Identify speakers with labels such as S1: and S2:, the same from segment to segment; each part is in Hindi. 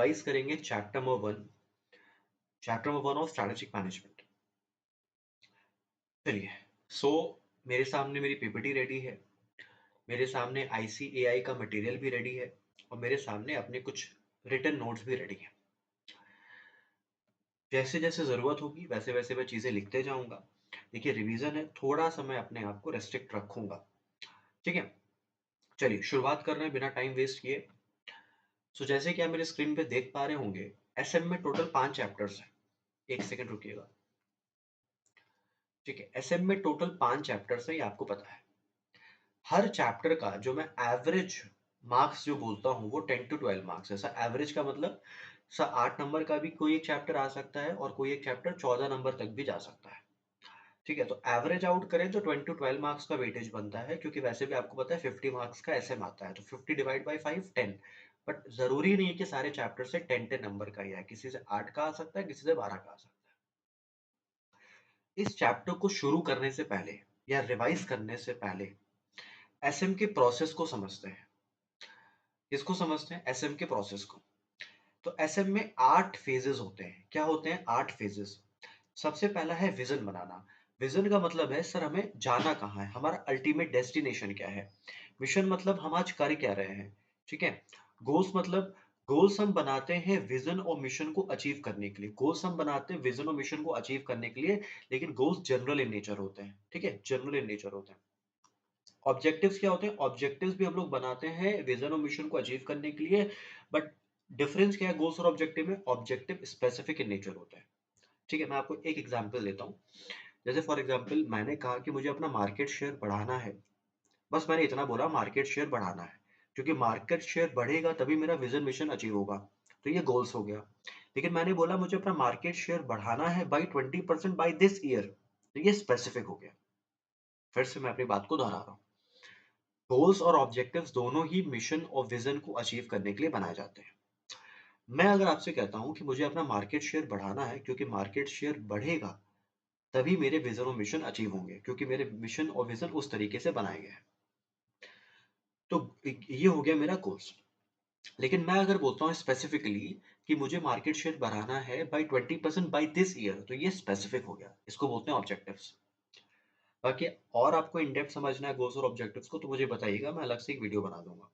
S1: रिवाइज करेंगे chapter number 1 of strategic management. चलिए, सो मेरे सामने मेरी पीपीटी रेडी है, मेरे सामने आईसीएआई का मटेरियल भी रेडी है और मेरे सामने अपने कुछ रिटन नोट्स भी रेडी हैं। जैसे जैसे ज़रूरत होगी वैसे वैसे मैं चीज़ें लिखते जाऊंगा। देखिए, रिवीजन है, थोड़ा सा मैं अपने आप को रेस्ट्रिक्ट रखूंगा। ठीक है, चलिए शुरुआत कर रहे हैं बिना टाइम वेस्ट किए। सो जैसे कि आप मेरे स्क्रीन पे देख पा रहे होंगे, एसएम में टोटल 5 चैप्टर्स हैं। एक सेकंड रुकिएगा। ठीक है, एसएम में टोटल 5 चैप्टर्स हैं, ये आपको पता है। हर चैप्टर का जो मैं एवरेज मार्क्स जो बोलता हूँ वो 10 to 12 मार्क्स है। सर एवरेज का मतलब सर 8 नंबर का भी कोई एक चैप्टर आ सकता है और कोई एक चैप्टर 14 नंबर तक भी जा सकता है। ठीक है, तो एवरेज आउट करें तो 20 to 12 मार्क्स का वेटेज बनता है, क्योंकि वैसे भी आपको पता है 50 मार्क्स का एसएम आता है, तो 50 डिवाइड बाई 5 10। बट जरूरी नहीं है कि सारे चैप्टर से 10 10 नंबर का ही है, किसी से 8 का आ सकता है, किसी से 12 का आ सकता है। इस चैप्टर को शुरू करने से पहले या रिवाइज करने से पहले एसएम के प्रोसेस को समझते हैं। किसको समझते हैं? एसएम के प्रोसेस को। तो एसएम में 8 फेजेस होते हैं। क्या होते हैं? 8 फेजेस। सबसे पहला है विजन बनाना। विजन का मतलब है सर हमें जाना कहाँ है, हमारा अल्टीमेट डेस्टिनेशन क्या है। मिशन मतलब हम आज कर क्या रहे हैं। ठीक है। गोल्स मतलब गोल्स हम बनाते हैं विजन और मिशन को अचीव करने के लिए। गोल्स हम बनाते हैं विजन और मिशन को अचीव करने के लिए, लेकिन गोल्स जनरल इन नेचर होते हैं। ठीक है, जनरल इन नेचर होते हैं। ऑब्जेक्टिव्स क्या होते हैं? ऑब्जेक्टिव्स भी हम लोग बनाते हैं विजन और मिशन को अचीव करने के लिए, बट डिफरेंस क्या है गोल्स और ऑब्जेक्टिव में? ऑब्जेक्टिव स्पेसिफिक इन नेचर होता है। ठीक है, मैं आपको एक एग्जांपल देता हूँ। जैसे फॉर एग्जांपल मैंने कहा कि मुझे अपना मार्केट शेयर बढ़ाना है। बस मैंने इतना बोला, मार्केट शेयर बढ़ाना है, क्योंकि मार्केट शेयर बढ़ेगा तभी मेरा विजन मिशन अचीव होगा। तो ये गोल्स हो गया। लेकिन मैंने बोला मुझे अपना मार्केट शेयर बढ़ाना है बाई 20% बाई दिस ईयर, तो ये स्पेसिफिक हो गया। फिर से मैं अपनी बात को दोहरा रहा हूँ। गोल्स और ऑब्जेक्टिव्स दोनों ही मिशन और विजन को अचीव करने के लिए बनाए जाते हैं। मैं अगर आपसे कहता हूं कि मुझे अपना मार्केट शेयर बढ़ाना है, क्योंकि मार्केट शेयर बढ़ेगा तभी मेरे विजन और मिशन अचीव होंगे, क्योंकि मेरे मिशन और विजन उस तरीके से बनाए गए हैं। तो ये हो गया मेरा गोल्स। लेकिन मैं अगर बोलता हूँ स्पेसिफिकली कि मुझे मार्केट शेयर बढ़ाना है बाई 20% बाई दिस ईयर, तो ये स्पेसिफिक हो गया, इसको बोलते हैं ऑब्जेक्टिव्स। बाकी और आपको इन डेप्थ समझना है गोल्स और ऑब्जेक्टिव्स को तो मुझे बताइएगा, मैं अलग से एक वीडियो बना दूंगा।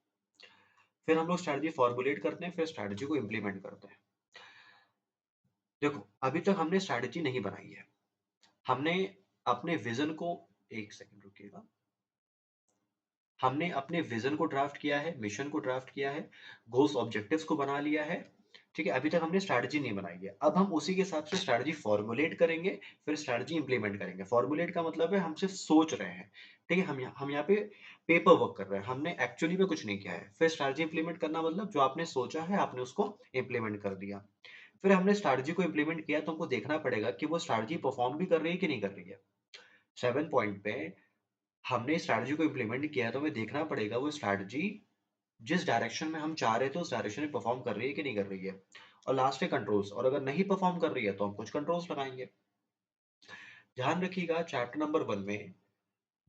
S1: फिर हम लोग स्ट्रैटेजी फॉर्मुलेट करते हैं, फिर स्ट्रैटेजी को इंप्लीमेंट करते हैं। देखो, अभी तक हमने स्ट्रैटेजी नहीं बनाई है। हमने अपने विजन को, एक सेकंड रुकिएगा, हमने अपने विजन को ड्राफ्ट किया है, मिशन को ड्राफ्ट किया है, गोल्स ऑब्जेक्टिव्स को बना लिया है। ठीक है, अभी तक हमने स्ट्रैटेजी नहीं बनाई है। अब हम उसी के हिसाब से स्ट्रैटेजी फॉर्मुलेट करेंगे, फिर स्ट्रैटेजी इंप्लीमेंट करेंगे। फॉर्मुलेट का मतलब है हम सिर्फ सोच रहे हैं। ठीक है, हम यहाँ पे पेपर वर्क कर रहे हैं, हमने एक्चुअली में कुछ नहीं किया है। फिर स्ट्रैटेजी इंप्लीमेंट करना मतलब जो आपने सोचा है आपने उसको इंप्लीमेंट कर दिया। फिर हमने स्ट्रैटेजी को इंप्लीमेंट किया, तो हमको देखना पड़ेगा कि वो स्ट्रैटेजी परफॉर्म भी कर रही है कि नहीं कर रही है। 7 पॉइंट पे हमने स्ट्रैटेजी को इंप्लीमेंट किया है, तो हमें देखना पड़ेगा वो स्ट्रैटेजी जिस डायरेक्शन में हम चाह रहे थे उस डायरेक्शन में परफॉर्म कर रही है कि नहीं कर रही है। और लास्ट है कंट्रोल्स, और अगर नहीं परफॉर्म कर रही है तो हम कुछ कंट्रोल्स लगाएंगे। ध्यान रखिएगा, चैप्टर नंबर 1 में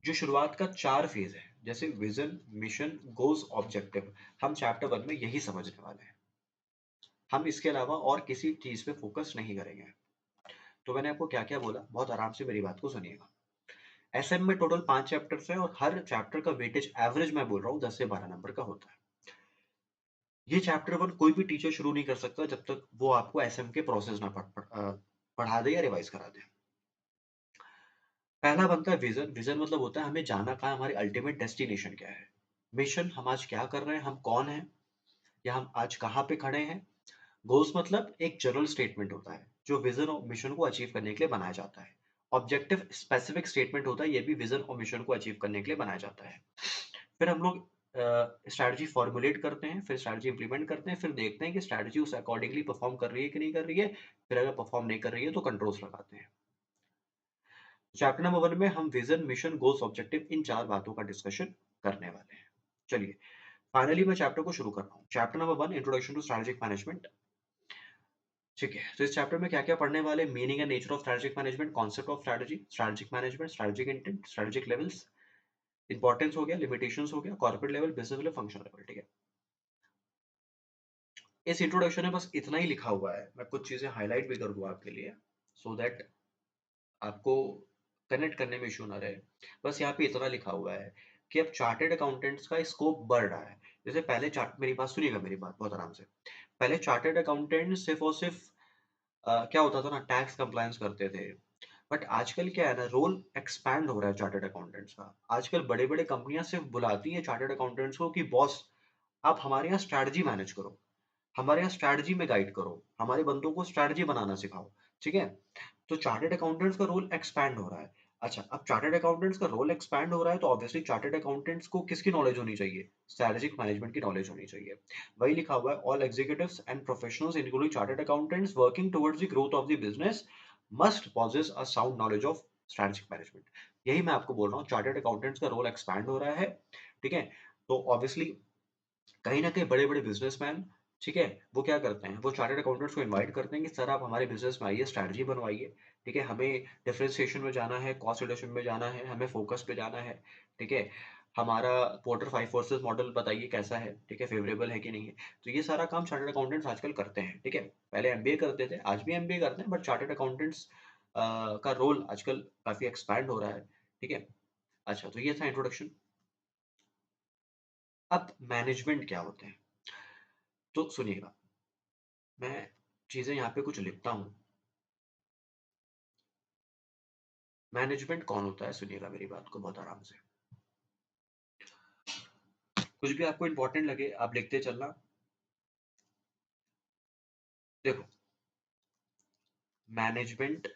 S1: जो शुरुआत का 4 फेज है, जैसे विजन, मिशन, गोल्स, ऑब्जेक्टिव, हम चैप्टर 1 में यही समझने वाले हैं। हम इसके अलावा और किसी चीज पे फोकस नहीं करेंगे। तो मैंने आपको क्या क्या बोला, बहुत आराम से मेरी बात को सुनिएगा। एसएम में टोटल 5 चैप्टर्स हैं और हर चैप्टर का वेटेज एवरेज मैं बोल रहा हूँ 10 से 12 नंबर का होता है। ये चैप्टर 1 कोई भी टीचर शुरू नहीं कर सकता जब तक वो आपको एसएम के प्रोसेस ना पढ़ा दे या रिवाइज करा दे। पहला बनता है विजन। विजन मतलब होता है हमें जाना कहाँ है, हमारी अल्टीमेट डेस्टिनेशन क्या है। मिशन, हम आज क्या कर रहे हैं, हम कौन हैं, या हम आज कहाँ पे खड़े हैं। गोल्स मतलब एक जनरल स्टेटमेंट होता है जो विजन और मिशन को अचीव करने के लिए बनाया जाता है। ऑब्जेक्टिव स्पेसिफिक स्टेटमेंट होता है, ये भी विजन और मिशन को अचीव करने के लिए बनाया जाता है। फिर हम लोग स्ट्रैटेजी फॉर्मुलेट करते हैं, फिर स्ट्रैटेजी इंप्लीमेंट करते हैं, फिर देखते हैं कि स्ट्रैटेजी उस अकॉर्डिंगली परफॉर्म कर रही है कि नहीं कर रही है। फिर अगर परफॉर्म नहीं कर रही है तो कंट्रोल्स लगाते हैं। चैप्टर नंबर 1 में हम विजन, मिशन, गोल्स, ऑब्जेक्टिव, इन 4 बातों का डिस्कशन करने वाले हैं। चलिए, फाइनली मैं चैप्टर को शुरू कर रहा हूँ। Chapter number 1, introduction to strategic management. ठीक है, तो इस चैप्टर में क्या क्या पढ़ने वाले? Meaning and nature of strategic management, concept of strategy, strategic management, strategic intent, strategic levels, importance हो गया, लिमिटेशंस हो गया, corporate level, business level, function level. ठीक है, इस इंट्रोडक्शन में बस इतना ही लिखा हुआ है, मैं कुछ चीजें हाईलाइट भी कर दूं आपके लिए, सो दैट आपको कनेक्ट करने में इशू ना रहे। बस यहाँ पे इतना लिखा हुआ है कि अब चार्टेड अकाउंटेंट्स का स्कोप बढ़ रहा है। जैसे पहले चार्ट मेरी बात सुनिएगा, मेरी बात बहुत आराम से। पहले चार्टेड अकाउंटेंट सिर्फ और सिर्फ क्या होता था ना, टैक्स कंप्लायंस करते थे। बट आजकल क्या है ना, रोल एक्सपैंड हो रहा है चार्टेड अकाउंटेंट्स का। आजकल बड़े बड़े कंपनियां सिर्फ बुलाती हैं चार्टेड अकाउंटेंट्स को कि बॉस आप हमारे यहाँ स्ट्रैटेजी मैनेज करो, हमारे यहाँ स्ट्रैटेजी में गाइड करो, हमारे बंदों को स्ट्रैटेजी बनाना सिखाओ। ठीक है, तो चार्टेड अकाउंटेंट्स का रोल एक्सपैंड हो रहा है। अच्छा, अब चार्टेड अकाउंटेंट्स का रोल एक्सपैंड हो रहा है तो ऑब्वियसली चार्टेड अकाउंटेंट्स को किसकी नॉलेज होनी चाहिए? स्ट्रैटेजिक मैनेजमेंट की नॉलेज होनी चाहिए। वही लिखा हुआ है, all executives and professionals including chartered accountants working towards the growth of the business must possess a sound knowledge of strategic management. यही मैं आपको बोल रहा हूँ, चार्टेड अकाउंटेंट्स का रोल एक्सपैंड हो रहा है। ठीक है, तो ऑब्वियसली कहीं न कहीं बड़े-बड़े बिज़नेसमैन, ठीक है, वो क्या करते हैं, वो चार्टर्ड अकाउंटेंट्स को इनवाइट करते हैं कि सर आप हमारे बिज़नेस में आइए, स्ट्रैटेजी बनवाइए, ठीक है, हमें डिफरेंशिएशन में जाना है, कॉस्ट रिडक्शन में जाना है, हमें फोकस पे जाना है, ठीक है, हमारा पोर्टर 5 फोर्सेस मॉडल बताइए कैसा है, ठीक है, फेवरेबल है कि नहीं है। तो ये सारा काम चार्टर्ड अकाउंटेंट्स आजकल करते हैं, ठीक है। पहले एमबीए करते थे, आज भी एमबीए करते हैं, बट चार्टर्ड अकाउंटेंट्स का रोल आजकल काफ़ी एक्सपैंड हो रहा है, ठीक है। अच्छा, तो ये था इंट्रोडक्शन। अब मैनेजमेंट क्या होते हैं? तो सुनिएगा, मैं चीज़ें यहाँ पे कुछ लिखता हूँ। मैनेजमेंट कौन होता है? सुनिएगा मेरी बात को बहुत आराम से। कुछ भी आपको इंपॉर्टेंट लगे आप लिखते चलना। देखो, मैनेजमेंट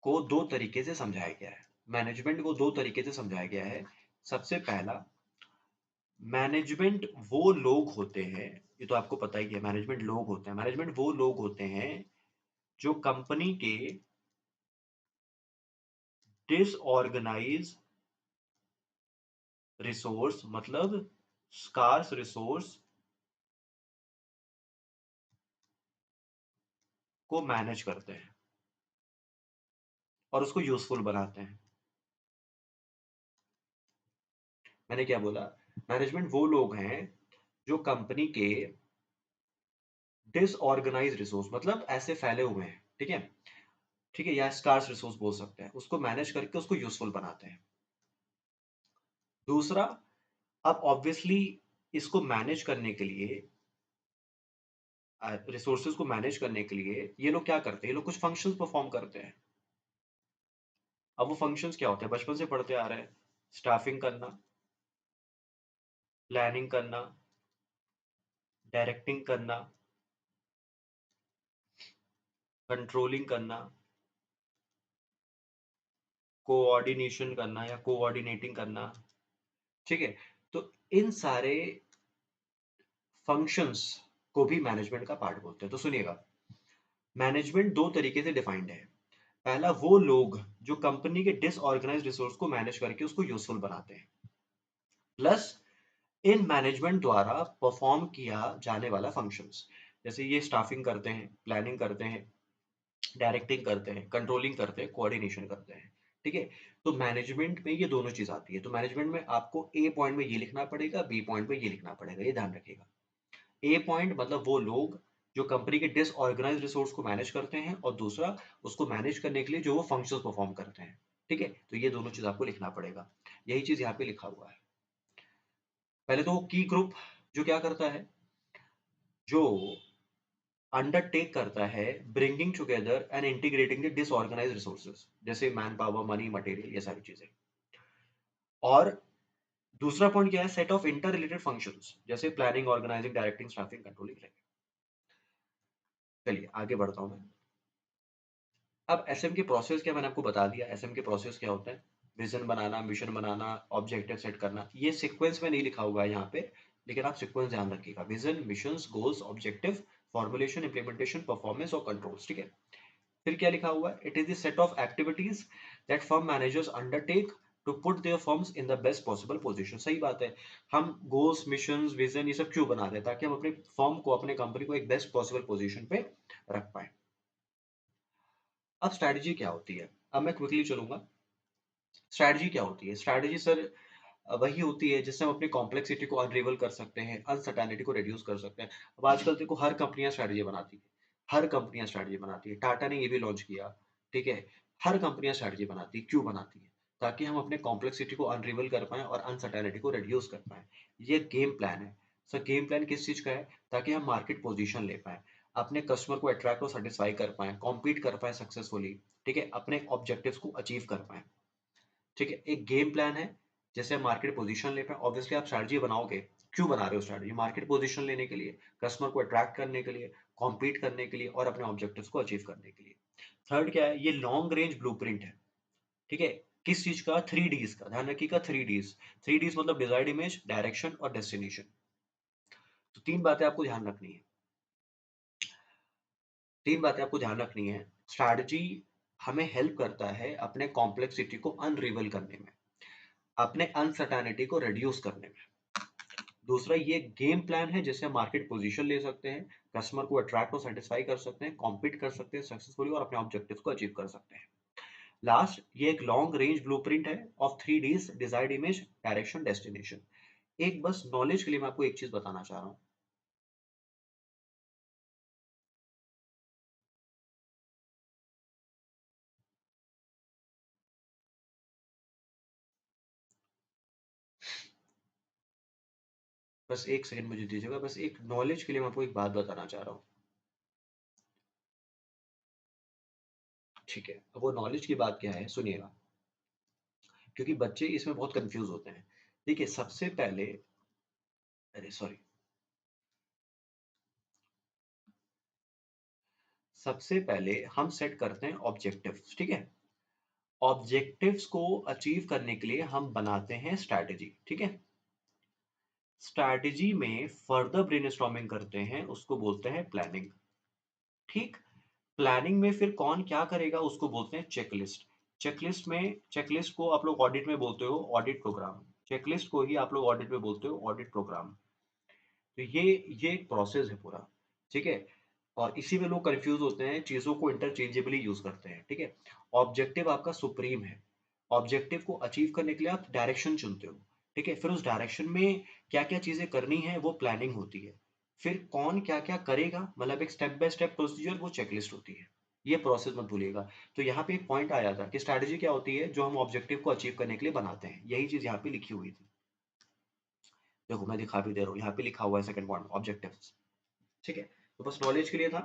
S1: को दो तरीके से समझाया गया है। मैनेजमेंट को दो तरीके से समझाया गया है। सबसे पहला, मैनेजमेंट वो लोग होते हैं, ये तो आपको पता ही है, मैनेजमेंट लोग होते हैं। मैनेजमेंट वो लोग होते हैं जो कंपनी के डिसऑर्गेनाइज रिसोर्स, मतलब स्कार्स रिसोर्स को मैनेज करते हैं और उसको यूजफुल बनाते हैं। मैंने क्या बोला? मैनेजमेंट वो लोग हैं जो कंपनी के डिसऑर्गेनाइज रिसोर्स, मतलब ऐसे फैले हुए हैं, ठीक है, ठीक है, या स्कार्स रिसोर्स बोल सकते हैं, उसको मैनेज करके उसको यूजफुल बनाते हैं। दूसरा, अब ऑब्वियसली इसको मैनेज करने के लिए, रिसोर्सेज को मैनेज करने के लिए ये लोग क्या करते हैं, ये लोग कुछ फंक्शंस परफॉर्म करते हैं। अब वो फंक्शंस क्या होते हैं, बचपन से पढ़ते आ रहे हैं। स्टाफिंग करना, प्लानिंग करना, डायरेक्टिंग करना, कंट्रोलिंग करना, कोऑर्डिनेशन करना या कोऑर्डिनेटिंग करना, ठीक है। तो इन सारे फंक्शंस को भी मैनेजमेंट का पार्ट बोलते हैं। तो सुनिएगा, मैनेजमेंट दो तरीके से डिफाइंड है। पहला, वो लोग जो कंपनी के डिसऑर्गेनाइज्ड रिसोर्स को मैनेज करके उसको यूजफुल बनाते हैं, प्लस इन मैनेजमेंट द्वारा परफॉर्म किया जाने वाला फंक्शंस, जैसे ये स्टाफिंग करते हैं, प्लानिंग करते हैं, डायरेक्टिंग करते हैं, कंट्रोलिंग करते हैं, कोऑर्डिनेशन करते हैं, ठीक है। तो मैनेजमेंट में ये दोनों चीज आती है। तो मैनेजमेंट में आपको ए पॉइंट में ये लिखना पड़ेगा, बी पॉइंट में ये लिखना पड़ेगा, ये ध्यान रखिएगा। ए पॉइंट मतलब वो लोग जो कंपनी के डिसऑर्गेनाइज रिसोर्स को मैनेज करते हैं, और दूसरा, उसको मैनेज करने के लिए जो वो फंक्शंस परफॉर्म करते हैं, ठीक है। तो ये दोनों चीज आपको लिखना पड़ेगा, यही चीज यहाँ पे लिखा हुआ है। पहले तो की ग्रुप जो क्या करता है, जो अंडरटेक करता है bringing together and integrating the disorganise resources, जैसे मैन पावर, मनी, मटेरियल, ये सारी चीजें। और दूसरा पॉइंट क्या है, set of inter related functions, जैसे planning, organising, directing, staffing, controlling. चलिए आगे बढ़ता हूं मैं। अब एसएम के प्रोसेस क्या, मैंने आपको बता दिया एसएम के प्रोसेस क्या होते हैं। विजन बनाना, मिशन बनाना, ऑब्जेक्टिव सेट करना। ये सीक्वेंस में नहीं लिखा हुआ है यहाँ पे, लेकिन आप सीक्वेंस ध्यान रखिएगा। Vision, missions, goals, objective, formulation, implementation, performance और कंट्रोल्स, ठीक है। फिर क्या लिखा हुआ है, it is the set of activities that firm managers undertake to put their firms in the best possible position. सही बात है, हम गोल्स, मिशंस, विजन ये सब क्यों बना रहे हैं, ताकि हम अपने फर्म को, अपने कंपनी को एक बेस्ट पॉसिबल पोजीशन पे रख पाए। अब स्ट्रैटेजी क्या होती है, अब मैं क्विकली चलूंगा। स्ट्रैटेजी क्या होती है? स्ट्रैटेजी सर, वही होती है जिससे हम अपनी कॉम्प्लेक्सिटी को अनरिवल कर सकते हैं, अनसर्टेनिटी को रिड्यूस कर सकते हैं। अब आजकल देखो हर कंपनियां स्ट्रैटेजी बनाती है, हर कंपनियां स्ट्रैटेजी बनाती है। टाटा ने ये भी लॉन्च किया, ठीक है। हर कंपनियां स्ट्रैटेजी बनाती है, क्यों बनाती है? ताकि हम अपने कॉम्प्लेक्सिटी को अनरिवल कर पाएं और अनसर्टेनिटी को रिड्यूस कर पाएं। ये गेम प्लान है। सर गेम प्लान किस चीज का है? ताकि हम मार्केट पोजीशन ले पाएं, अपने कस्टमर को अट्रैक्ट और सेटिस्फाई कर पाएं, कॉम्पीट कर पाएं सक्सेसफुली, ठीक है, अपने ऑब्जेक्टिव्स को अचीव कर पाएं। ठीक है, एक गेम प्लान है, जैसे मार्केट पोजीशन ले पाए। ऑब्वियसली आप स्ट्रैटेजी बनाओगे, क्यों बना रहे हो स्ट्रैटेजी? मार्केट पोजीशन लेने के लिए, कस्टमर को अट्रैक्ट करने के लिए, कॉम्पीट करने के लिए और अपने ऑब्जेक्टिव्स को अचीव करने के लिए। थर्ड क्या है? ये लॉन्ग रेंज ब्लूप्रिंट है, ठीक है। किस चीज का? 3 Ds का। ध्यान रखिएगा, 3 Ds। 3 Ds मतलब डिजायर्ड इमेज, डायरेक्शन और डेस्टिनेशन। तो तीन बातें आपको ध्यान रखनी है, तीन बातें आपको ध्यान रखनी है। स्ट्रैटेजी हमें हेल्प करता है अपने कॉम्प्लेक्सिटी को अनरिवल करने में, अपने अनसर्टेनिटी को रिड्यूस करने में। दूसरा, ये गेम प्लान है जिससे हम मार्केट पोजीशन ले सकते हैं, कस्टमर को अट्रैक्ट और सेटिस्फाई कर सकते हैं, कॉम्पीट कर सकते हैं सक्सेसफुली और अपने ऑब्जेक्टिव्स को अचीव कर सकते हैं। लास्ट, ये एक लॉन्ग रेंज ब्लूप्रिंट है of 3 Ds: desired image, direction, destination. एक बस नॉलेज के लिए मैं आपको एक चीज बताना चाह रहा हूँ। बस एक सेकंड मुझे दीजिएगा, बस एक नॉलेज के लिए मैं आपको एक बात बताना चाह रहा हूँ। ठीक है, अब वो नॉलेज की बात क्या है सुनिएगा, क्योंकि बच्चे इसमें बहुत कंफ्यूज होते हैं। देखिए सबसे पहले, अरे सॉरी, सबसे पहले हम सेट करते हैं ऑब्जेक्टिव्स, ठीक है। ऑब्जेक्टिव्स को अचीव करने के लिए हम बनाते हैं स्ट्रैटेजी, ठीक है। स्ट्रैटेजी में फर्दर ब्रेनस्टॉर्मिंग करते हैं, उसको बोलते हैं प्लानिंग, ठीक। प्लानिंग में फिर कौन क्या करेगा उसको बोलते हैं चेकलिस्ट। चेकलिस्ट को आप लोग ऑडिट में बोलते हो ऑडिट प्रोग्राम, चेकलिस्ट को ही आप लोग ऑडिट में बोलते हो ऑडिट प्रोग्राम। तो ये एक प्रोसेस है पूरा, ठीक है। और इसी में लोग कंफ्यूज होते हैं, चीजों को इंटरचेंजेबली यूज करते हैं, ठीक है। ऑब्जेक्टिव आपका सुप्रीम है। ऑब्जेक्टिव को अचीव करने के लिए आप डायरेक्शन चुनते हो, ठीक है। फिर उस डायरेक्शन में क्या क्या चीजें करनी है वो प्लानिंग होती है। फिर कौन क्या क्या करेगा, मतलब एक स्टेप बाय स्टेप प्रोसीजर, वो चेकलिस्ट होती है। ये प्रोसेस मत भूलिएगा। तो यहाँ पे एक पॉइंट आया था कि स्ट्रैटेजी क्या होती है, जो हम ऑब्जेक्टिव को अचीव करने के लिए बनाते हैं। यही चीज यहाँ पे लिखी हुई थी, देखो मैं दिखा भी दे रहा हूँ, यहाँ पे लिखा हुआ है सेकंड पॉइंट ऑब्जेक्टिव्स, ठीक है। तो बस नॉलेज के लिए था।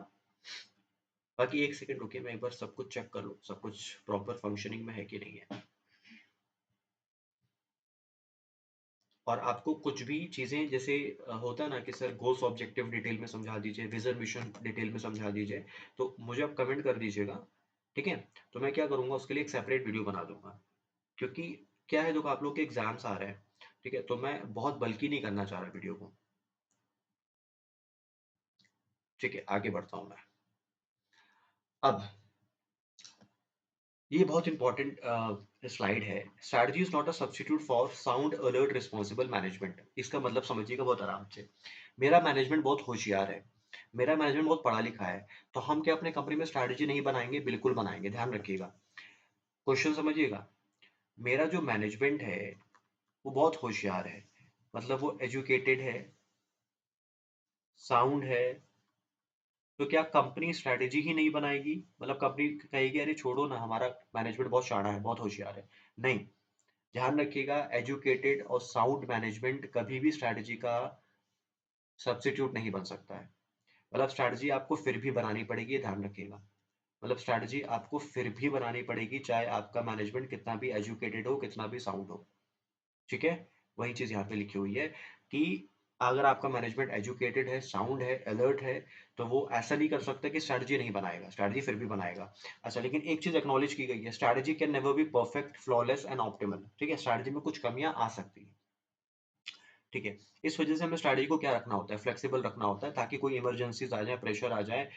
S1: बाकी एक सेकंड रुकिए, मैं एक बार सब कुछ चेक कर लूँ, सब कुछ प्रॉपर फंक्शनिंग में है कि नहीं है। और आपको कुछ भी चीजें जैसे होता है ना कि सर गोल्स ऑब्जेक्टिव डिटेल में समझा दीजिए, विजन मिशन डिटेल में समझा दीजिए, तो मुझे आप कमेंट कर दीजिएगा, ठीक है। तो मैं क्या करूंगा, उसके लिए एक सेपरेट वीडियो बना दूंगा। क्योंकि क्या है, देखो आप लोग के एग्जाम्स आ रहे हैं, ठीक है, तो मैं बहुत बल्कि नहीं करना चाह रहा वीडियो को। ठीक है, आगे बढ़ता हूँ मैं। अब ये बहुत इंपॉर्टेंट स्लाइड है। Strategy is not a substitute for sound alert responsible management. इसका मतलब समझिएगा बहुत आराम से। मेरा मैनेजमेंट बहुत होशियार है, मेरा मैनेजमेंट बहुत पढ़ा लिखा है, तो हम क्या अपने कंपनी में स्ट्रैटेजी नहीं बनाएंगे? बिल्कुल बनाएंगे, ध्यान रखिएगा। क्वेश्चन समझिएगा। मेरा जो मैनेजमेंट है वो बहुत होशियार है, मतलब वो एजुकेटेड है, साउंड है। तो क्या कंपनी स्ट्रैटेजी ही नहीं बनाएगी? मतलब कंपनी कहेगी अरे छोड़ो ना, हमारा मैनेजमेंट बहुत शाना है, बहुत होशियार है? नहीं। ध्यान रखिएगा, एजुकेटेड और साउंड मैनेजमेंट कभी भी स्ट्रैटेजी का सब्स्टिट्यूट नहीं बन सकता है। मतलब स्ट्रैटेजी आपको फिर भी बनानी पड़ेगी, ध्यान रखिएगा। मतलब स्ट्रैटेजी आपको फिर भी बनानी पड़ेगी, चाहे आपका मैनेजमेंट कितना भी एजुकेटेड हो, कितना भी साउंड हो, ठीक है। वही चीज यहाँ पे लिखी हुई है कि अगर आपका मैनेजमेंट एजुकेटेड है, साउंड है, अलर्ट है, तो वो ऐसा नहीं कर सकता कि स्ट्रैटेजी नहीं बनाएगा, स्ट्रैटेजी फिर भी बनाएगा। अच्छा, लेकिन एक चीज एक्नॉलेज की गई है, strategy can never be perfect, flawless and optimal, ठीक है। स्ट्रैटेजी में कुछ कमियां आ सकती है, ठीक है। इस वजह से हमें स्ट्रैटेजी को क्या रखना होता है? फ्लेक्सिबल रखना होता है, ताकि कोई इमरजेंसीज आ जाए, प्रेशर आ जाए,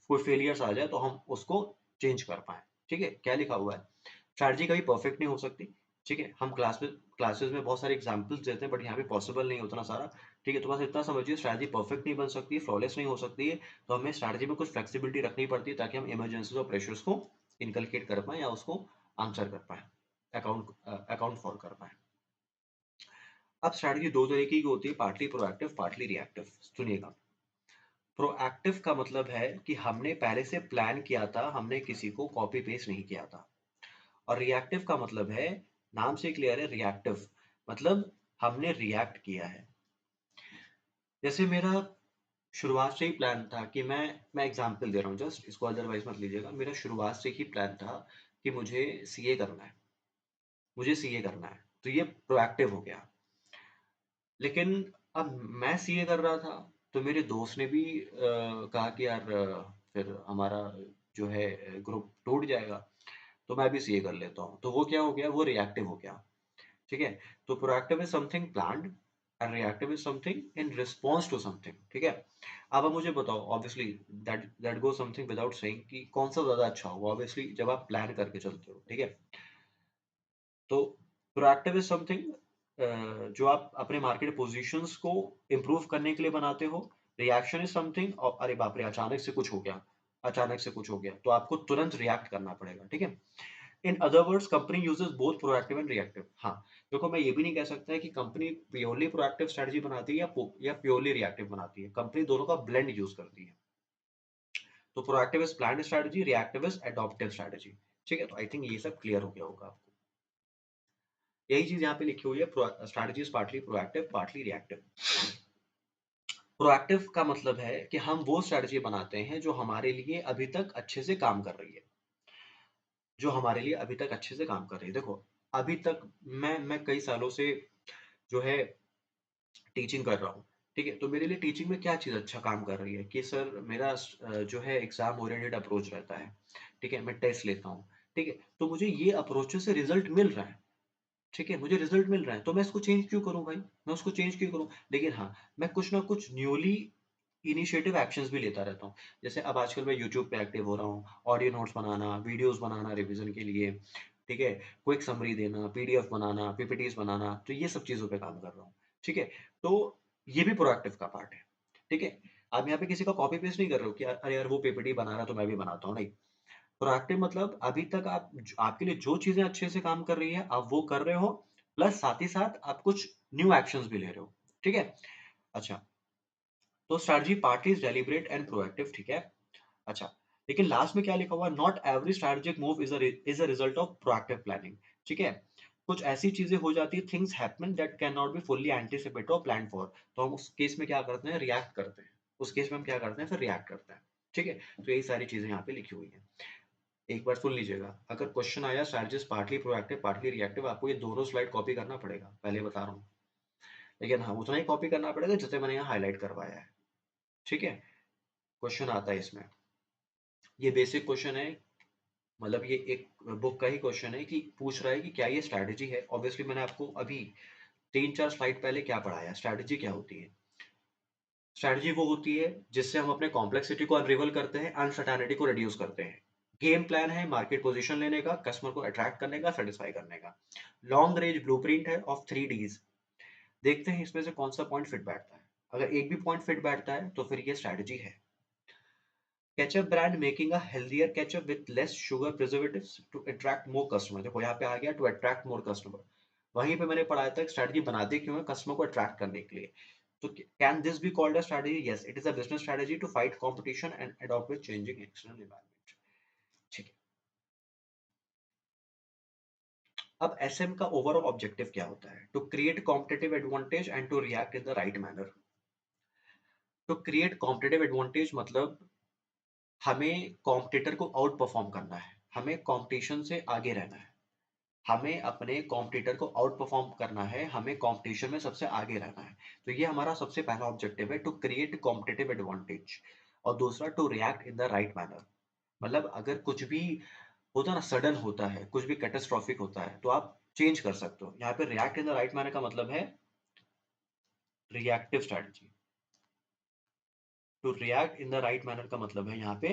S1: कोई फेलियर्स आ जाए, तो हम उसको चेंज कर पाए, ठीक है। क्या लिखा हुआ है? स्ट्रैटेजी कभी परफेक्ट नहीं हो सकती, ठीक है। हम क्लासेस में बहुत सारे एग्जांपल्स देते हैं, बट यहाँ पे पॉसिबल नहीं होता ना सारा, ठीक है। तो बस इतना समझिए, स्ट्रैटेजी परफेक्ट नहीं बन सकती, फ्लॉलेस नहीं हो सकती है, तो हमें स्ट्रैटेजी में कुछ फ्लेक्सिबिलिटी रखनी पड़ती है, ताकि हम इमरजेंसीज और प्रेशर्स को इनकलकेट कर पाए या उसको आंसर कर पाए, अकाउंट फॉर कर पाए। अब स्ट्रैटेजी दो तरीके की होती है, पार्टली प्रोएक्टिव, पार्टली रिएक्टिव। सुनिएगा, प्रोएक्टिव का मतलब है कि हमने पहले से प्लान किया था, हमने किसी को कॉपी पेस्ट नहीं किया था। और रिएक्टिव का मतलब है, नाम से क्लियर है, रिएक्टिव मतलब हमने रिएक्ट किया है। जैसे मेरा शुरुआत से ही प्लान था कि मैं एग्जांपल दे रहा हूँ जस्ट, इसको अदरवाइज मत लीजिएगा। मेरा शुरुआत से ही प्लान था कि मुझे सीए करना है, मुझे सीए करना है, तो ये प्रोएक्टिव हो गया। लेकिन अब मैं सीए कर रहा था, तो मेरे दोस्त ने भी कहा कि यार फिर हमारा जो है ग्रुप टूट जाएगा, तो मैं भी सीए कर लेता हूँ। तो वो क्या हो गया, वो रिएक्टिव हो गया। ठीक है, तो proactive is something planned and reactive is something in response to something. ठीक है, अब आप मुझे बताओ, obviously that that go something without saying कि कौन सा ज्यादा अच्छा होगा। ऑब्वियसली जब आप प्लान करके चलते हो, ठीक है, तो प्रोएक्टिव इज समथिंग जो आप अपने मार्केट पोजीशंस को इंप्रूव करने के लिए बनाते हो। रिएक्शन इज समथिंग, अरे बाप रे अचानक से कुछ हो गया, अचानक से कुछ हो गया, तो आपको तुरंत रिएक्ट करना पड़ेगा। ठीक है, in other words company uses both proactive and reactive. हाँ, देखो मैं ये भी नहीं कह सकता है कि कंपनी प्योरली प्रोएक्टिव स्ट्रेटजी बनाती है या प्योरली रिएक्टिव बनाती है। कंपनी दोनों का ब्लेंड यूज करती है। तो proactive is planned strategy, reactive is adaptive strategy. ठीक है, तो आई थिंक ये सब क्लियर हो गया होगा आपको। यही चीज यहाँ पे लिखी हुई है, strategy is partly proactive, partly reactive. Proactive का मतलब है कि हम वो स्ट्रेटजी बनाते हैं जो हमारे लिए अभी तक अच्छे से काम कर रही है, जो हमारे लिए अभी तक अच्छे से काम कर रही है। देखो, अभी तक मैं कई सालों से जो है टीचिंग कर रहा हूँ। ठीक है, तो मेरे लिए टीचिंग में क्या चीज़ अच्छा काम कर रही है कि सर मेरा जो है एग्जाम ओरिएंटेड अप्रोच रहता है। ठीक है, मैं टेस्ट लेता हूँ। ठीक है, तो मुझे ये अप्रोच से रिजल्ट मिल रहा है। ठीक है, मुझे रिजल्ट मिल रहा है, तो मैं इसको चेंज क्यों करूँ भाई, मैं उसको चेंज क्यों करूँ। लेकिन हाँ, मैं कुछ ना कुछ न्यूली इनिशिएटिव एक्शंस भी लेता रहता हूँ। जैसे अब आजकल मैं यूट्यूब पे एक्टिव हो रहा हूँ, ऑडियो नोट्स बनाना, वीडियोस बनाना रिवीजन के लिए। ठीक है, क्विक समरी देना, पीडीएफ बनाना, पीपीटीज बनाना, तो ये सब चीज़ों पे काम कर रहा हूँ। ठीक है, तो ये भी प्रोएक्टिव का पार्ट है। ठीक है, आप यहाँ पे किसी का कॉपी पेस्ट नहीं कर रहे हो कि अरे यार वो पीपीटी बना रहा है तो मैं भी बनाता हूँ, नहीं। प्रोएक्टिव मतलब अभी तक आपके लिए जो चीजें अच्छे से काम कर रही है आप वो कर रहे हो, प्लस साथ ही साथ आप कुछ न्यू एक्शंस भी ले रहे हो। ठीक है, अच्छा, तो strategy partly is deliberate and proactive. ठीक है, अच्छा, लेकिन लास्ट में क्या लिखा हुआ, not every strategic move is a result of proactive planning. ठीक है, कुछ ऐसी चीजें हो जाती है, things happen that can not be fully anticipated और प्लान फॉर, तो हम उस केस में क्या करते हैं, रिएक्ट करते हैं। उस केस में हम क्या करते हैं, फिर रिएक्ट करते हैं। ठीक है, तो यही सारी चीजें यहाँ पे लिखी हुई है। एक बार सुन लीजिएगा, अगर क्वेश्चन आया strategies partly proactive partly reactive, आपको ये दोनों स्लाइड कॉपी करना पड़ेगा, पहले बता रहा हूँ। लेकिन हाँ, उतना ही कॉपी करना पड़ेगा जितने मैंने यहाँ हाईलाइट करवाया है। ठीक है, क्वेश्चन आता है इसमें, ये बेसिक क्वेश्चन है, मतलब ये एक बुक का ही क्वेश्चन है कि पूछ रहा है कि क्या ये स्ट्रैटेजी है। ऑब्वियसली मैंने आपको अभी 3-4 स्लाइड पहले क्या पढ़ाया, स्ट्रैटेजी क्या होती है। स्ट्रैटेजी वो होती है जिससे हम अपने कॉम्प्लेक्सिटी को अनरिवल करते हैं, अनसर्टेनिटी को रिड्यूस करते हैं। गेम प्लान है मार्केट पोजीशन लेने का, कस्टमर को अट्रैक्ट करने का, सेटिस्फाई करने का। लॉन्ग रेंज ब्लूप्रिंट है ऑफ 3 Ds। देखते हैं इसमें से कौन सा पॉइंट फिट बैठता है। अगर एक भी पॉइंट फिट बैठता है तो फिर ये स्ट्रैटेजी है। Ketchup brand making a healthier ketchup with less sugar preservatives to attract more customer. देखो यहाँ पे आ गया, टू अट्रैक्ट मोर कस्टमर। वहीं पे मैंने पढ़ाया था स्ट्रैटेजी बनाते क्यों है, कस्टमर को अट्रैक्ट करने के लिए। तो can this be called a strategy, yes it is a business strategy to fight competition and adopt with changing external environment. ठीक है, अब एसएम का ओवरऑल ऑब्जेक्टिव क्या होता है, to create competitive advantage and to react in the right manner. To create competitive advantage मतलब हमें कॉम्पिटिटर को आउट परफॉर्म करना है, हमें कंपटीशन से आगे रहना है, हमें अपने कॉम्पिटिटर को आउट परफॉर्म करना है, हमें कंपटीशन में सबसे आगे रहना है। तो ये हमारा सबसे पहला ऑब्जेक्टिव है, टू क्रिएट कॉम्पिटिटिव एडवांटेज। और दूसरा, to react in the right manner. मतलब अगर कुछ भी होता है ना, सडन होता है, कुछ भी कैटास्ट्रोफिक होता है, तो आप चेंज कर सकते हो। यहाँ पे react in the right manner का मतलब है reactive strategy. To react in the right manner का मतलब है यहाँ पे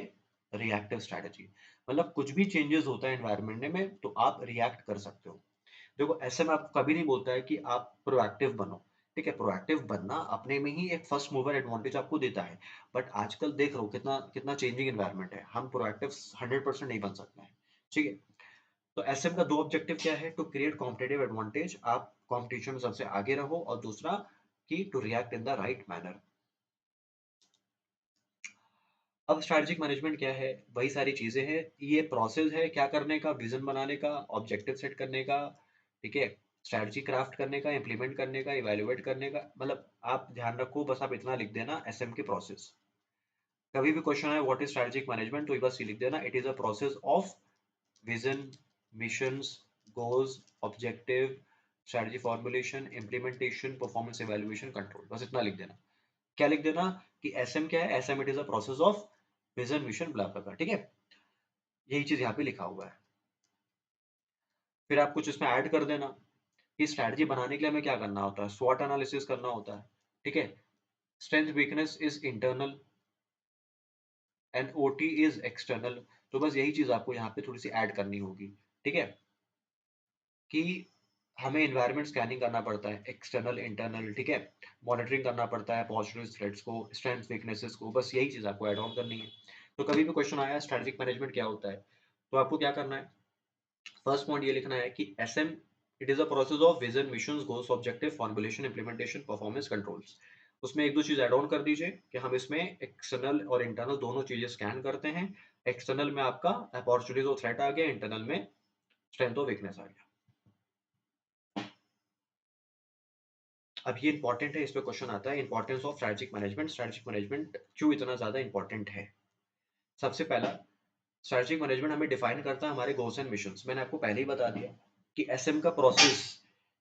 S1: रिएक्टिव स्ट्रेटजी। मतलब कुछ भी चेंजेस होता है एनवायरनमेंट में तो आप रिएक्ट कर सकते हो। देखो ऐसे में आपको कभी नहीं बोलता है कि आप प्रोएक्टिव बनो। ठीक है, प्रोएक्टिव बनना अपने में ही एक फर्स्ट मूवर एडवांटेज आपको देता है। बट आजकल देख रहे हो कितना कितना चेंजिंग एनवायरनमेंट है, हम प्रोएक्टिव 100% नहीं बन सकते हैं। ठीक है, तो एसएम का दो ऑब्जेक्टिव क्या है, टू क्रिएट कॉम्पिटिटिव एडवांटेज। आप कॉम्पिटिशन में सबसे आगे रहो, और दूसरा कि to react in the right manner. अब स्ट्रैटेजिक मैनेजमेंट क्या है? वही सारी चीजें हैं, ये प्रोसेस है क्या करने का, विजन बनाने का, ऑब्जेक्टिव सेट करने का, ठीक है, स्ट्रैटेजी क्राफ्ट करने का, इंप्लीमेंट करने का, इवेल्युएट करने का, मतलब आप ध्यान रखो, बस आप इतना लिख देना एसएम के प्रोसेस। कभी भी क्वेश्चन है व्हाट इज स्ट्रैटेजिक मैनेजमेंट, तो ये बस ये लिख देना, it is a process of vision, missions, goals, objective, strategy formulation, implementation, performance evaluation, control, बस इतना लिख देना। क्या लिख देना कि एसएम क्या है? SM it is a process of vision, mission, blah blah blah, ठीक है, यही चीज यहाँ पे लिखा हुआ है। फिर आप कुछ इसमें ऐड कर देना कि स्ट्रैटेजी बनाने के लिए हमें क्या करना होता है, स्वॉट एनालिसिस करना होता है, ठीक है, strength weakness is internal and OT is external. तो बस यही चीज आपको यहाँ पे थोड़ी सी ऐड करनी होगी, ठीक है, कि हमें इन्वायरमेंट स्कैनिंग करना पड़ता है, एक्सटर्नल इंटरनल, ठीक है, मॉनिटरिंग करना पड़ता है अपॉर्चुनिटीज थ्रेट्स को, स्ट्रेंथ वीकनेसेस को, बस यही चीज आपको ऐड ऑन करनी है। तो कभी भी क्वेश्चन आया स्ट्रैटेजिक मैनेजमेंट क्या होता है, तो आपको क्या करना है, फर्स्ट पॉइंट ये लिखना है कि SM it is a process of vision, missions, goals, objective, formulation, implementation, performance, controls. उसमें एक दो चीज ऐड ऑन कर दीजिए कि हम इसमें एक्सटर्नल और इंटरनल दोनों चीजें स्कैन करते हैं। एक्सटर्नल में आपका अपॉर्चुनिटीज और थ्रेट आ गया, इंटरनल में स्ट्रेंथ और वीकनेस आ गया। अब ये इंपॉर्टेंट है, इस पे क्वेश्चन आता है, importance of strategic management. Strategic management क्यों इतना ज्यादा इंपॉर्टेंट है? सबसे पहला, स्ट्रैटेजिक मैनेजमेंट हमें डिफाइन करता है हमारे गोल्स एंड मिशंस। मैंने आपको पहले ही बता दिया कि एसएम का प्रोसेस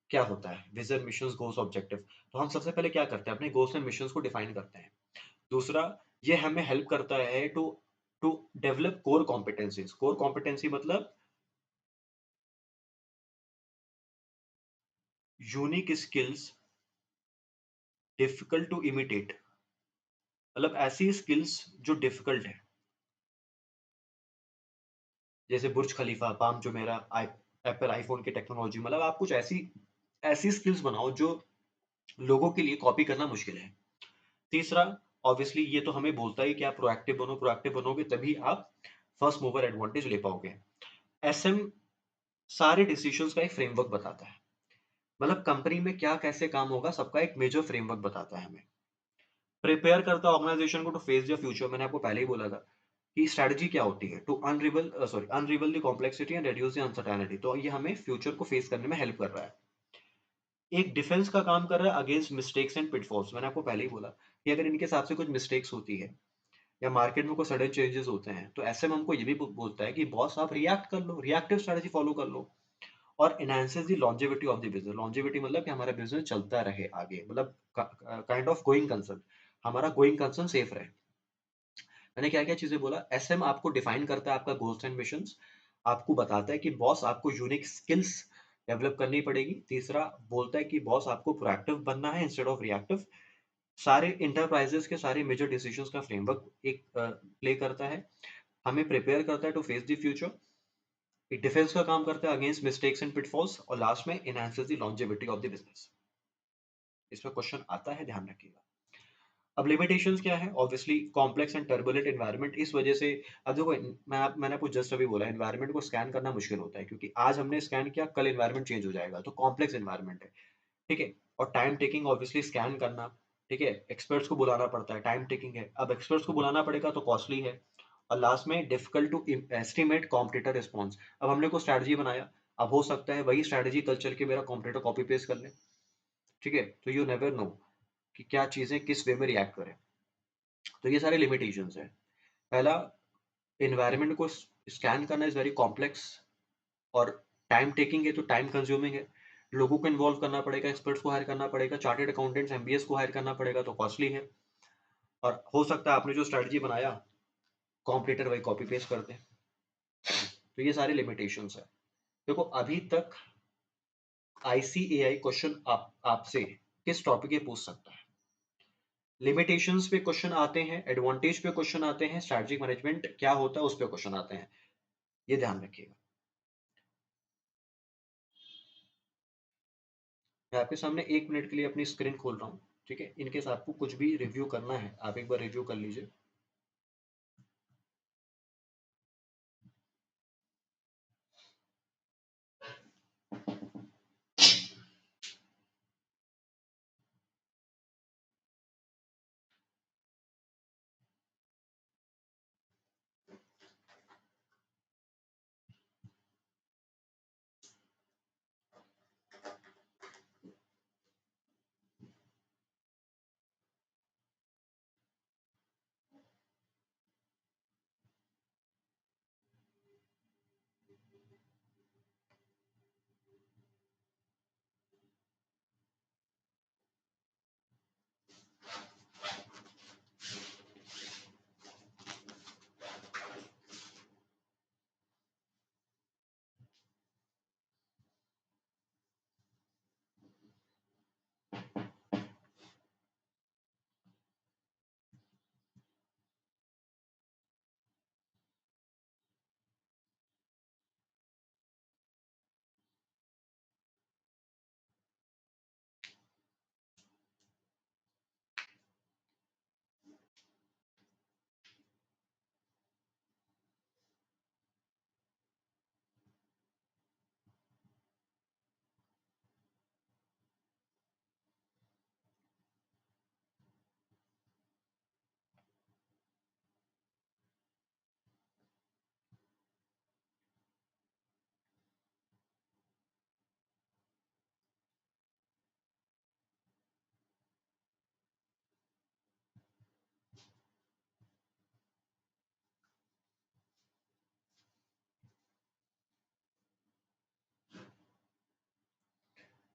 S1: क्या होता है, विजन, मिशंस, गोल्स, ऑब्जेक्टिव। तो हम सबसे पहले क्या करते हैं, अपने गोल्स एंड मिशंस को डिफाइन करते हैं। दूसरा, ये हमें हेल्प करता है to to develop core competencies. Core competency मतलब unique skills difficult to imitate, मतलब ऐसी स्किल्स जो डिफिकल्ट है, जैसे Burj Khalifa, Palm Jumeirah, Apple iPhone की टेक्नोलॉजी, मतलब आप कुछ ऐसी ऐसी स्किल्स बनाओ जो लोगों के लिए कॉपी करना मुश्किल है। तीसरा, ऑब्वियसली ये तो हमें बोलता है कि आप प्रोएक्टिव बनो, प्रोएक्टिव बनोगे तभी आप फर्स्ट मूवर एडवांटेज ले पाओगे। एसएम सारे डिसीजंस का एक फ्रेमवर्क बताता है, मतलब कंपनी में क्या कैसे काम होगा सबका एक मेजर फ्रेमवर्क बताता है हमें। प्रिपेयर करता है ऑर्गेनाइजेशन को टू फेस द फ्यूचर। मैंने आपको पहले ही बोला था कि स्ट्रेटजी क्या होती है, to unravel the complexity and reduce the uncertainty. तो ये हमें फ्यूचर को फेस करने में हेल्प कर रहा है। एक डिफेंस का काम कर रहा है अगेंस्ट मिस्टेक्स एंड पिटफॉल्स। मैंने आपको पहले ही बोला कि अगर इनके हिसाब से कुछ मिस्टेक्स होती है या मार्केट में कोई सडन चेंजेस होते हैं, तो ऐसे में हमको ये भी बोलता है कि बॉस आप रिएक्ट कर लो, रिएक्टिव स्ट्रेटजी फॉलो कर लो, और enhances the longevity of the business. Longevity मतलब कि हमारा बिजनेस चलता रहे आगे, मतलब काइंड ऑफ गोइंग कंसर्न, हमारा गोइंग कंसर्न सेफ रहे। मैंने क्या क्या चीजें बोला, एसएम आपको डिफाइन करता है आपका गोल्स एंड मिशंस, आपको बताता है कि बॉस आपको यूनिक स्किल्स डेवलप करनी पड़ेगी। तीसरा, बोलता है कि बॉस आपको प्रोएक्टिव बनना है इंस्टेड ऑफ रिएक्टिव। सारे इंटरप्राइजेस के सारे मेजर डिसीजंस का फ्रेमवर्क एक प्ले करता है, हमें प्रिपेयर करता है टू फेस द फ्यूचर, एक डिफेंस का काम करता है अगेंस्ट मिस्टेक्स एंड पिटफॉल्स, और लास्ट में enhances the longevity of the business. इसमें क्वेश्चन आता है, ध्यान रखिएगा। अब लिमिटेशंस क्या है? Obviously complex and turbulent environment. इस वजह से अब देखो, मैंने आपको जस्ट अभी बोला एनवायरनमेंट को स्कैन करना मुश्किल होता है, क्योंकि आज हमने स्कैन किया, कल एनवायरनमेंट चेंज हो जाएगा, तो कॉम्प्लेक्स एनवायरनमेंट है, ठीक है, और टाइम टेकिंग ऑब्वियसली स्कैन करना, ठीक है, एक्सपर्ट्स को बुलाना पड़ता है, टाइम टेकिंग है, अब एक्सपर्ट्स को बुलाना पड़ेगा तो कॉस्टली है, और लास्ट में difficult to estimate competitor response. अब हमने कोई स्ट्रैटेजी बनाया, अब हो सकता है वही स्ट्रैटेजी कल चल के मेरा कॉम्पिटिटर कॉपी पेस्ट कर ले, ठीक है, तो यू नेवर नो कि क्या चीजें किस वे में रिएक्ट करें। तो ये सारे लिमिटेशंस है। पहला, एनवायरनमेंट को स्कैन करना इज वेरी कॉम्प्लेक्स, और टाइम टेकिंग है, तो टाइम कंज्यूमिंग है, लोगों को इन्वॉल्व करना पड़ेगा, एक्सपर्ट्स को हायर करना पड़ेगा, चार्टेड अकाउंटेंट्स एमबीएस को हायर करना पड़ेगा, तो कॉस्टली है, और हो सकता है आपने जो स्ट्रेटजी बनाया कॉम्पिटिटर वही कॉपी पेस्ट कर दे। तो ये सारे लिमिटेशंस है। देखो, अभी तक आईसीएआई क्वेश्चन आपसे किस टॉपिक पे पूछ सकता है? लिमिटेशंस पे क्वेश्चन आते हैं, एडवांटेज पे क्वेश्चन आते हैं, स्ट्रेटजिक मैनेजमेंट क्या होता है उस पे क्वेश्चन आते हैं, ये ध्यान रखिएगा। मैं आपके सामने 1 मिनट के लिए अपनी स्क्रीन खोल रहा हूँ, ठीक है, इनकेस आपको कुछ भी रिव्यू करना है आप एक बार रिव्यू कर लीजिए।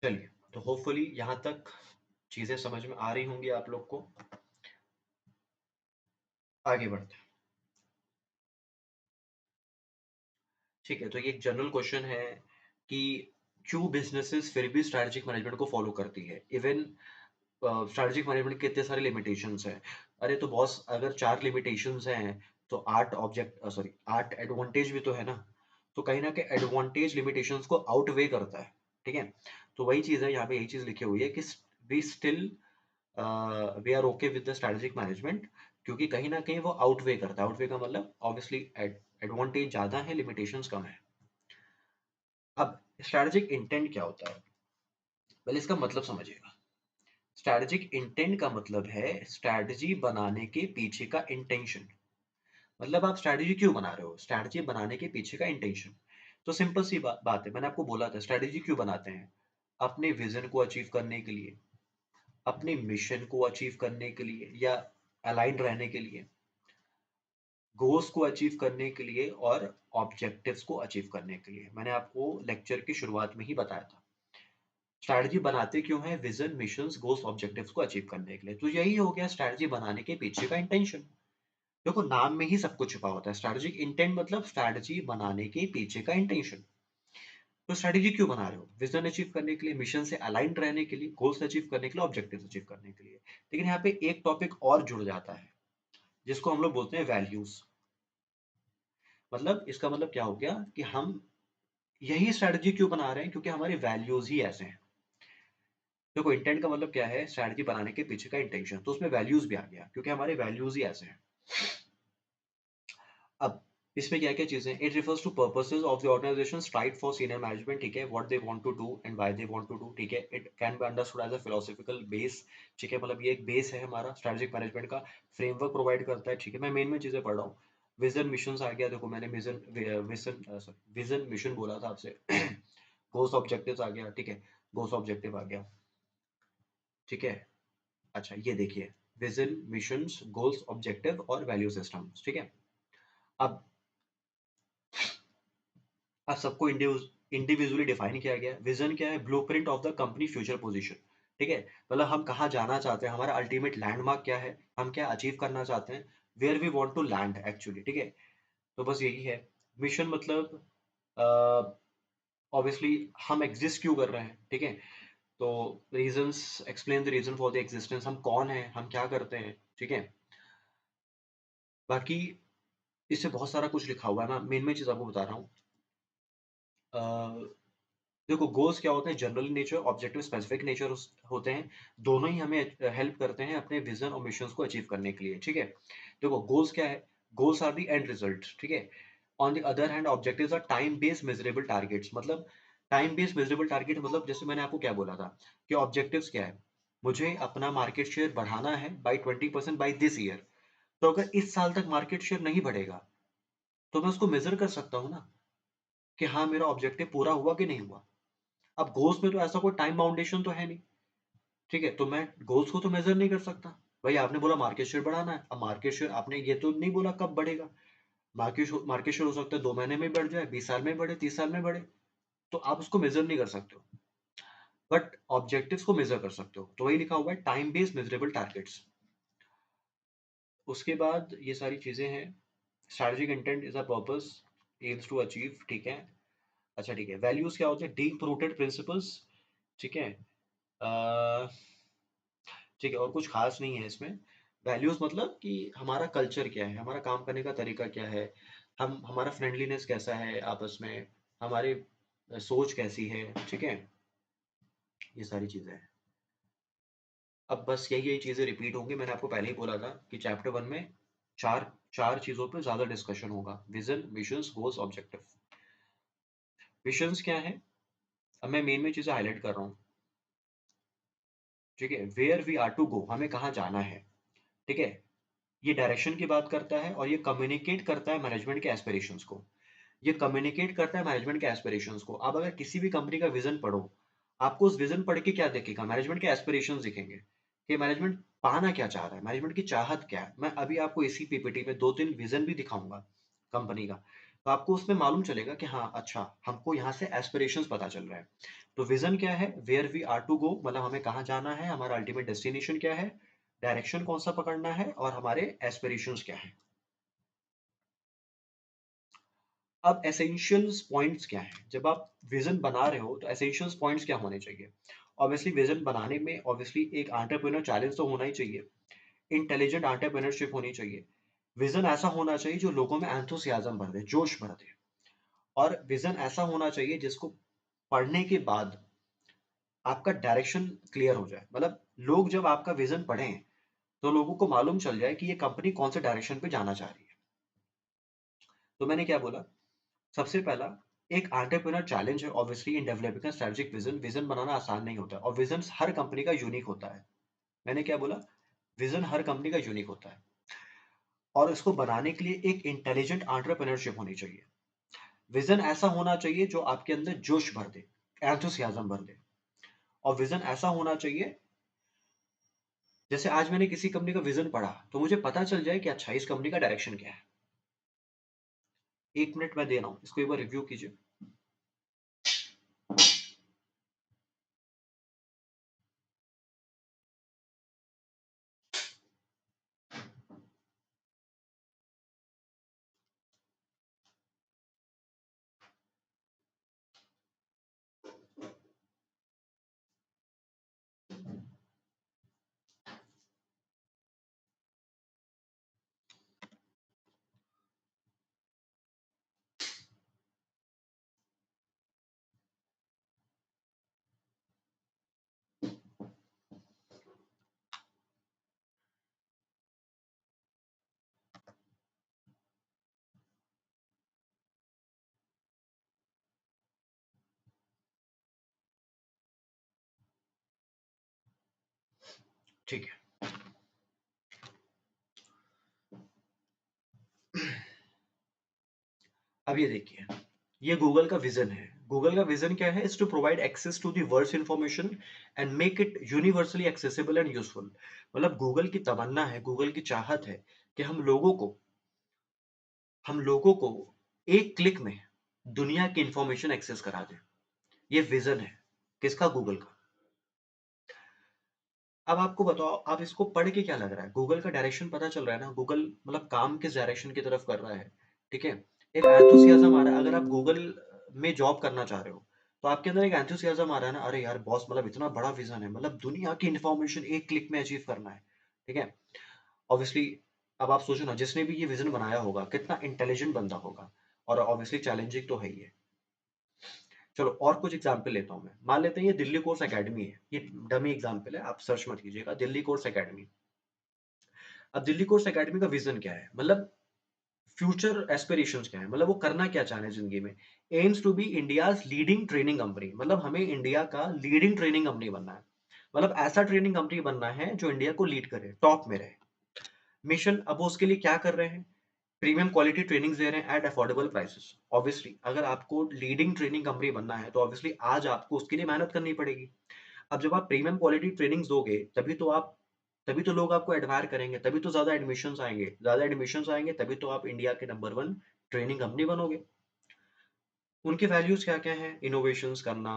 S1: चलिए, तो होपफुली यहाँ तक चीजें समझ में आ रही होंगी आप लोग को। आगे बढ़ते हैं। ठीक है, तो ये एक जनरल क्वेश्चन है कि क्यों बिजनेसेस फिर भी स्ट्रेटेजिक मैनेजमेंट को फॉलो करती है इवन स्ट्रेटेजिक मैनेजमेंट के इतने सारे लिमिटेशंस हैं। अरे तो बॉस, अगर 4 लिमिटेशंस हैं तो 8 एडवांटेज भी तो है ना। तो कहीं ना कहीं एडवांटेज लिमिटेशंस को आउटवे करता है। ठीक है, तो वही चीज है, यहाँ पे यही चीज लिखी हुई है कि we still we are okay with the strategic management, क्योंकि कहीं ना कहीं वो आउटवे करता है। आउटवे का मतलब ऑब्वियसली एडवांटेज ज्यादा है, लिमिटेशंस कम है। अब स्ट्रेटेजिक इंटेंट क्या होता है, पहले इसका मतलब समझिएगा। स्ट्रैटेजिक इंटेंट का मतलब है स्ट्रैटेजी बनाने के पीछे का इंटेंशन। मतलब आप स्ट्रैटेजी क्यों बना रहे हो, स्ट्रैटेजी बनाने के पीछे का इंटेंशन। तो सिंपल सी बात है, मैंने आपको बोला था स्ट्रैटेजी क्यों बनाते हैं। अपने विजन को अचीव करने के लिए, अपने मिशन को अचीव करने के लिए, या अलाइन रहने के लिए, गोल्स को अचीव करने के लिए, और ऑब्जेक्टिव्स को अचीव करने के लिए। मैंने आपको लेक्चर की शुरुआत में ही बताया था स्ट्रैटेजी बनाते क्यों है, विजन, मिशंस, गोल्स, ऑब्जेक्टिव्स को अचीव करने के लिए। तो यही हो गया स्ट्रैटेजी बनाने के पीछे का इंटेंशन। देखो, नाम में ही सब कुछ छुपा होता है। स्ट्रैटेजिक इंटेंट मतलब स्ट्रैटेजी बनाने के पीछे का इंटेंशन। तो स्ट्रैटेजी क्यों बना रहे हो, विजन अचीव करने के लिए, मिशन से अलाइन रहने के लिए, गोल्स अचीव करने के लिए, ऑब्जेक्टिव्स अचीव करने के लिए। लेकिन यहाँ पे एक टॉपिक और जुड़ जाता है जिसको हम लोग बोलते हैं वैल्यूज। मतलब इसका मतलब क्या हो गया कि हम यही स्ट्रैटेजी क्यों बना रहे हैं, क्योंकि हमारे वैल्यूज ही ऐसे हैं। देखो, इंटेंट का मतलब क्या है, स्ट्रैटेजी बनाने के पीछे का इंटेंशन, तो उसमें वैल्यूज भी आ गया क्योंकि हमारे वैल्यूज ही ऐसे हैं। अब इसमें क्या क्या चीजें, it refers to purposes of the organisation, strive for senior management, ठीक है, what they want to do and why they want to do, ठीक है। It can be understood as a philosophical base, ठीक है, मतलब ये एक बेस है हमारा स्ट्रेटेजिक मैनेजमेंट का, फ्रेमवर्क प्रोवाइड करता है, ठीक है। मैं मेन में चीजें पढ़ रहा हूँ। विजन मिशन आ गया, देखो मैंने विजन मिशन बोला था आपसे। गोल्स ऑब्जेक्टिव्स आ गया, ठीक है, गोल्स ऑब्जेक्टिव आ गया, ठीक है। अच्छा, ये देखिए, विजन, मिशंस, गोल्स, ऑब्जेक्टिव और वैल्यू सिस्टम्स, ठीक है। अब अब सबको इंडिविजुअली डिफाइन किया गया। विजन क्या है, blueprint of the company future position, ठीक है, मतलब हम कहाँ जाना चाहते हैं, हमारा अल्टीमेट लैंडमार्क क्या है, हम क्या अचीव करना चाहते हैं, where we want to land actually, ठीक है। तो बस यही है। मिशन मतलब ऑब्वियसली हम एग्जिस्ट क्यों कर रहे हैं, ठीक है। तो reasons, explain the reason for the existence, हम कौन हैं, हम क्या करते हैं, ठीक है। बाकी इससे बहुत सारा कुछ लिखा हुआ है, मैं मेन चीज आपको बता रहा हूँ। देखो, गोल्स क्या होते हैं, general nature, objective specific nature होते हैं। दोनों ही हमें हेल्प करते हैं अपने विजन और मिशंस को अचीव करने के लिए, ठीक है। देखो, गोल्स क्या है, goals are the end result, ठीक है। On the other hand objectives are time based measurable targets. मतलब टाइम बेस्ड मेजरेबल टारगेट मतलब जैसे मैंने आपको क्या बोला था कि ऑब्जेक्टिव्स क्या है, मुझे अपना मार्केट शेयर बढ़ाना है बाई 20% बाई दिस ईयर। तो अगर इस साल तक मार्केट शेयर नहीं बढ़ेगा तो मैं उसको मेजर कर सकता हूँ ना, कि हाँ मेरा ऑब्जेक्टिव पूरा हुआ कि नहीं हुआ। अब गोल्स में तो ऐसा कोई टाइम बाउंडेशन तो है नहीं, ठीक है, तो मैं गोल्स को तो मेजर नहीं कर सकता। भाई आपने बोला मार्केट शेयर बढ़ाना है, अब मार्केट शेयर आपने ये तो नहीं बोला कब बढ़ेगा। मार्केट शेयर हो सकता है 2 महीने में बढ़ जाए, 20 साल में बढ़े, 30 साल में बढ़े। तो आप उसको मेजर नहीं कर सकते हो, बट ऑब्जेक्टिव्स को मेजर कर सकते हो। तो वही लिखा हुआ है, टाइम बेस्ड मेजरेबल टारगेट्स। उसके बाद ये सारी चीजें हैं। Strategic intent is a purpose, aims to achieve, ठीक है। अच्छा, ठीक है, वैल्यूज क्या होते हैं, डीप रूटेड प्रिंसिपल्स, ठीक है। ठीक है, और कुछ खास नहीं है इसमें। वैल्यूज मतलब कि हमारा कल्चर क्या है, हमारा काम करने का तरीका क्या है, हम हमारा फ्रेंडलीनेस कैसा है आपस में, हमारी सोच कैसी है, ठीक है, ये सारी चीजें हैं। अब बस यही यही चीजें रिपीट होंगी, मैंने आपको पहले ही बोला था कि चैप्टर 1 में चार चार चीजों पे ज्यादा डिस्कशन होगा, vision, missions, goals, objective. Visions क्या है, अब मैं मेन में चीजें हाईलाइट कर रहा हूँ, ठीक है। Where we are to go, हमें कहाँ जाना है, ठीक है। ये डायरेक्शन की बात करता है और ये कम्युनिकेट करता है मैनेजमेंट के एस्पिरेशंस को। ये कम्युनिकेट करता है मैनेजमेंट के एस्पिरेशंस को। आप अगर किसी भी कंपनी का विजन पढ़ो, आपको उस विजन पढ़ के क्या दिखेगा, मैनेजमेंट के एस्पिरेशंस दिखेंगे कि मैनेजमेंट पाना क्या चाह रहा है, मैनेजमेंट की चाहत क्या है। मैं अभी आपको इसी पीपीटी में 2-3 विजन भी दिखाऊंगा कंपनी का, तो आपको उसमें मालूम चलेगा कि हाँ अच्छा हमको यहाँ से एस्पिरेशंस पता चल रहा है। तो विजन क्या है, where we are to go, मतलब हमें कहाँ जाना है, हमारा अल्टीमेट डेस्टिनेशन क्या है, डायरेक्शन कौन सा पकड़ना है, और हमारे एस्पिरेशंस क्या है। अब एसेंशियल्स पॉइंट्स क्या है, जब आप विजन बना रहे हो तो एसेंशियल्स पॉइंट्स क्या होने चाहिए। ऑब्वियसली विजन बनाने में ऑब्वियसली एक एंटरप्रेन्योर चैलेंज तो होना ही चाहिए, इंटेलिजेंट एंटरप्रेन्योरशिप होनी चाहिए। विजन ऐसा होना चाहिए जो लोगों में एंथुसियाज्म भर दे, जोश भर दे। और विजन ऐसा होना चाहिए जिसको पढ़ने के बाद आपका डायरेक्शन क्लियर हो जाए, मतलब लोग जब आपका विजन पढ़ें तो लोगों को मालूम चल जाए कि ये कंपनी कौन से डायरेक्शन पे जाना चाह रही है। तो मैंने क्या बोला, सबसे पहला एक एंटरप्रेन्योर चैलेंज है obviously in developing strategic vision. Vision बनाना आसान नहीं होता और विजन हर कंपनी का यूनिक होता है। मैंने क्या बोला, विजन हर कंपनी का यूनिक होता है और इसको बनाने के लिए एक इंटेलिजेंट एंटरप्रेन्योरशिप होनी चाहिए। विजन ऐसा होना चाहिए जो आपके अंदर जोश भर दे, एंथुसियाज्म भर दे। और विजन ऐसा होना चाहिए, जैसे आज मैंने किसी कंपनी का विजन पढ़ा तो मुझे पता चल जाए कि अच्छा इस कंपनी का डायरेक्शन क्या है। 1 मिनट मैं दे रहा हूं, इसको एक बार रिव्यू कीजिए। ठीक है, अब ये देखिए, ये गूगल का विजन है। गूगल का विजन क्या है, is to provide access to the world's information and make it universally accessible and useful. मतलब गूगल की तमन्ना है, गूगल की चाहत है कि हम लोगों को एक क्लिक में दुनिया की इंफॉर्मेशन एक्सेस करा दें। ये विजन है किसका, गूगल का। अब आपको बताओ, आप इसको पढ़ के क्या लग रहा है, गूगल का डायरेक्शन पता चल रहा है ना, गूगल मतलब काम किस डायरेक्शन की तरफ कर रहा है। ठीक है, एक एंथुसियाज्म आ रहा है। अगर आप गूगल में जॉब करना चाह रहे हो तो आपके अंदर एक एंथुसियाज्म आ रहा है ना, अरे यार बॉस मतलब इतना बड़ा विजन है, मतलब दुनिया की इंफॉर्मेशन एक क्लिक में अचीव करना है। ठीक है, ऑब्वियसली अब आप सोचो ना, जिसने भी ये विजन बनाया होगा कितना इंटेलिजेंट बंदा होगा, और ऑब्वियसली चैलेंजिंग तो है ही है। चलो और कुछ एग्जाम्पल लेता हूँ मैं, मान लेते हैं ये दिल्ली कोर्स एकेडमी है, ये डमी एग्जाम्पल है, आप सर्च मत कीजिएगा, दिल्ली कोर्स एकेडमी। अब दिल्ली कोर्स एकेडमी का विजन क्या है, मतलब फ्यूचर एस्पिरेशंस क्या है, मतलब वो करना क्या चाह रहे हैं जिंदगी में। Aims to be India's leading training company, मतलब हमें इंडिया का लीडिंग ट्रेनिंग कंपनी बनना है। मतलब ऐसा ट्रेनिंग कंपनी बनना है जो इंडिया को लीड करे, टॉप में रहे। मिशन, अब वो उसके लिए क्या कर रहे हैं, प्रीमियम क्वालिटी ट्रेनिंग्स दे रहे हैं एट अफोर्डेबल प्राइसेस। ऑब्वियसली अगर आपको लीडिंग ट्रेनिंग कंपनी बनना है तो ऑब्वियसली आज आपको उसके लिए मेहनत करनी पड़ेगी। अब जब आप प्रीमियम क्वालिटी ट्रेनिंग्स दोगे तभी तो लोग आपको एडमायर करेंगे, तभी तो ज्यादा एडमिशंस आएंगे, तभी तो आप इंडिया के नंबर 1 ट्रेनिंग कंपनी बनोगे। उनके वैल्यूज क्या क्या है, इनोवेशंस करना,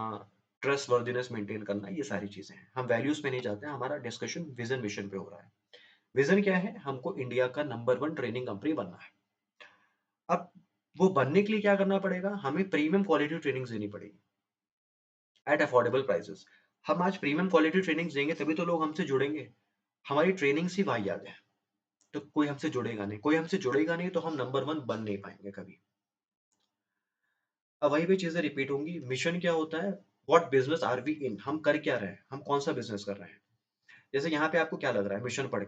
S1: ट्रस्ट वर्दिनेस मेंटेन करना, ये सारी चीजें हैं। हम वैल्यूज पे नहीं जाते हैं, हमारा डिस्कशन विजन मिशन पे हो रहा है। विजन क्या है, हमको इंडिया का नंबर 1 ट्रेनिंग कंपनी बनना है। अब वो बनने के लिए क्या करना पड़ेगा, हमें प्रीमियम क्वालिटी ट्रेनिंग्स देनी पड़ेगी एट अफोर्डेबल प्राइसेस। हम आज प्रीमियम क्वालिटी ट्रेनिंग्स देंगे तभी तो लोग हमसे जुड़ेंगे। हमारी ट्रेनिंग्स ही वाहियात है तो कोई हमसे जुड़ेगा नहीं, कोई हमसे जुड़ेगा नहीं तो हम नंबर 1 बन नहीं पाएंगे कभी। अब वही भी चीजें रिपीट होंगी। मिशन क्या होता है, व्हाट बिजनेस आर वी इन, हम कर क्या रहे हैं, हम कौन सा बिजनेस कर रहे हैं। जैसे यहाँ पे आपको क्या लग रहा है, मिशन पढ़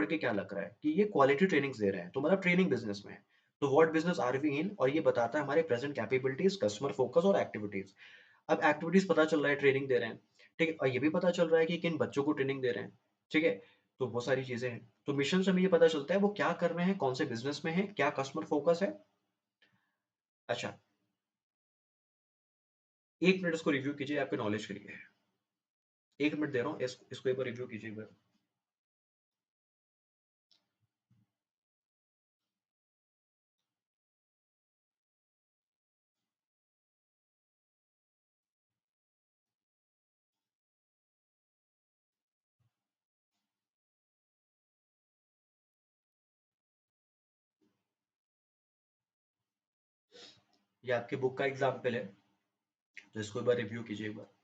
S1: के क्या लग रहा है कि ये क्वालिटी ट्रेनिंग्स दे रहे हैं, तो मतलब ट्रेनिंग बिजनेस में है। तो व्हाट बिजनेस आर वी इन, और ये बताता है हमारे प्रेजेंट कैपेबिलिटीज, कस्टमर फोकस और एक्टिविटीज। अब एक्टिविटीज पता चल रहा है, ट्रेनिंग दे रहे हैं। ठीक है, और ये भी पता चल रहा है कि किन बच्चों को ट्रेनिंग दे रहे हैं। ठीक है, तो वो सारी चीजें हैं। तो मिशन से हमें ये पता चलता है वो क्या कर रहे हैं, कौन से बिजनेस में है, क्या कस्टमर फोकस है। अच्छा, 1 मिनट इसको रिव्यू कीजिए, आपके नॉलेज के लिए है। 1 मिनट दे रहा हूँ, इसको एक बार रिव्यू कीजिए एक बार। ये आपके बुक का एग्जाम्पल है, तो इसको एक बार रिव्यू कीजिए एक बार।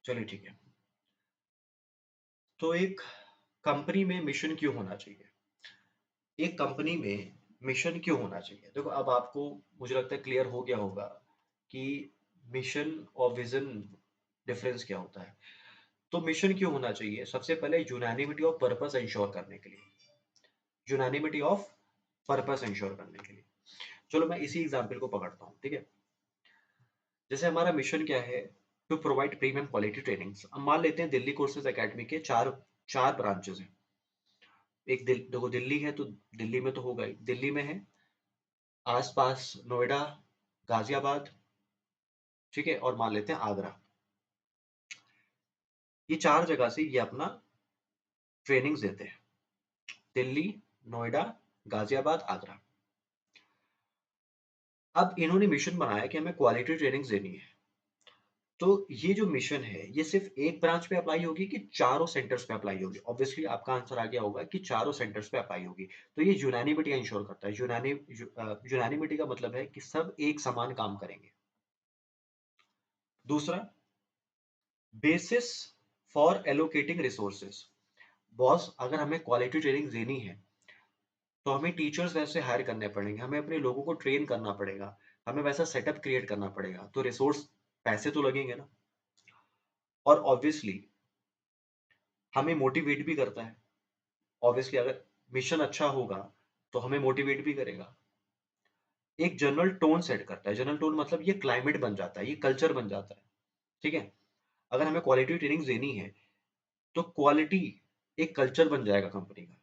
S1: चलिए ठीक है। तो एक कंपनी में मिशन क्यों होना चाहिए? एक कंपनी में मिशन क्यों होना चाहिए? देखो, अब आपको मुझे लगता है क्लियर हो गया होगा कि मिशन और विजन डिफरेंस क्या होता है। तो मिशन क्यों होना चाहिए? सबसे पहले यूनानिमिटी ऑफ पर्पस इंश्योर करने के लिए। यूनानिमिटी ऑफ पर्पस इंश्योर करने के लिए। चलो मैं इसी एग्जाम्पल को पकड़ता हूँ, ठीक है। जैसे हमारा मिशन क्या है? To provide premium quality trainings. अब मान लेते हैं दिल्ली कोर्सेज एकेडमी के चार चार ब्रांचेस हैं। एक देखो, दिल्ली है तो दिल्ली में तो होगा ही, दिल्ली में है, आसपास नोएडा, गाजियाबाद, ठीक है, और मान लेते हैं आगरा। ये चार जगह से ये अपना ट्रेनिंग्स देते हैं। दिल्ली, नोएडा, गाजियाबाद, आगरा। अब इन्होंने मिशन बनाया कि हमें क्वालिटी ट्रेनिंग्स देनी है। तो ये जो मिशन है ये सिर्फ एक ब्रांच पे अप्लाई होगी कि चारों सेंटर्स पे अप्लाई होगी? ऑब्वियसली आपका आंसर आ गया होगा कि चारों सेंटर्स पे अप्लाई होगी। तो ये यूनानिमिटी इंश्योर करता है। यूनानिमिटी का मतलब है कि सब एक समान काम करेंगे। दूसरा, basis for allocating resources. Boss, अगर हमें क्वालिटी ट्रेनिंग देनी है तो हमें टीचर्स वैसे हायर करने पड़ेंगे, हमें अपने लोगों को ट्रेन करना पड़ेगा, हमें वैसा सेटअप क्रिएट करना पड़ेगा, तो रिसोर्स, पैसे तो लगेंगे ना। और ऑब्वियसली हमें मोटिवेट भी करता है। ऑब्वियसली अगर मिशन अच्छा होगा तो हमें मोटिवेट भी करेगा। एक जनरल टोन सेट करता है। जनरल टोन मतलब ये क्लाइमेट बन जाता है, ये कल्चर बन जाता है, ठीक है। अगर हमें क्वालिटी ट्रेनिंग देनी है तो क्वालिटी एक कल्चर बन जाएगा कंपनी का,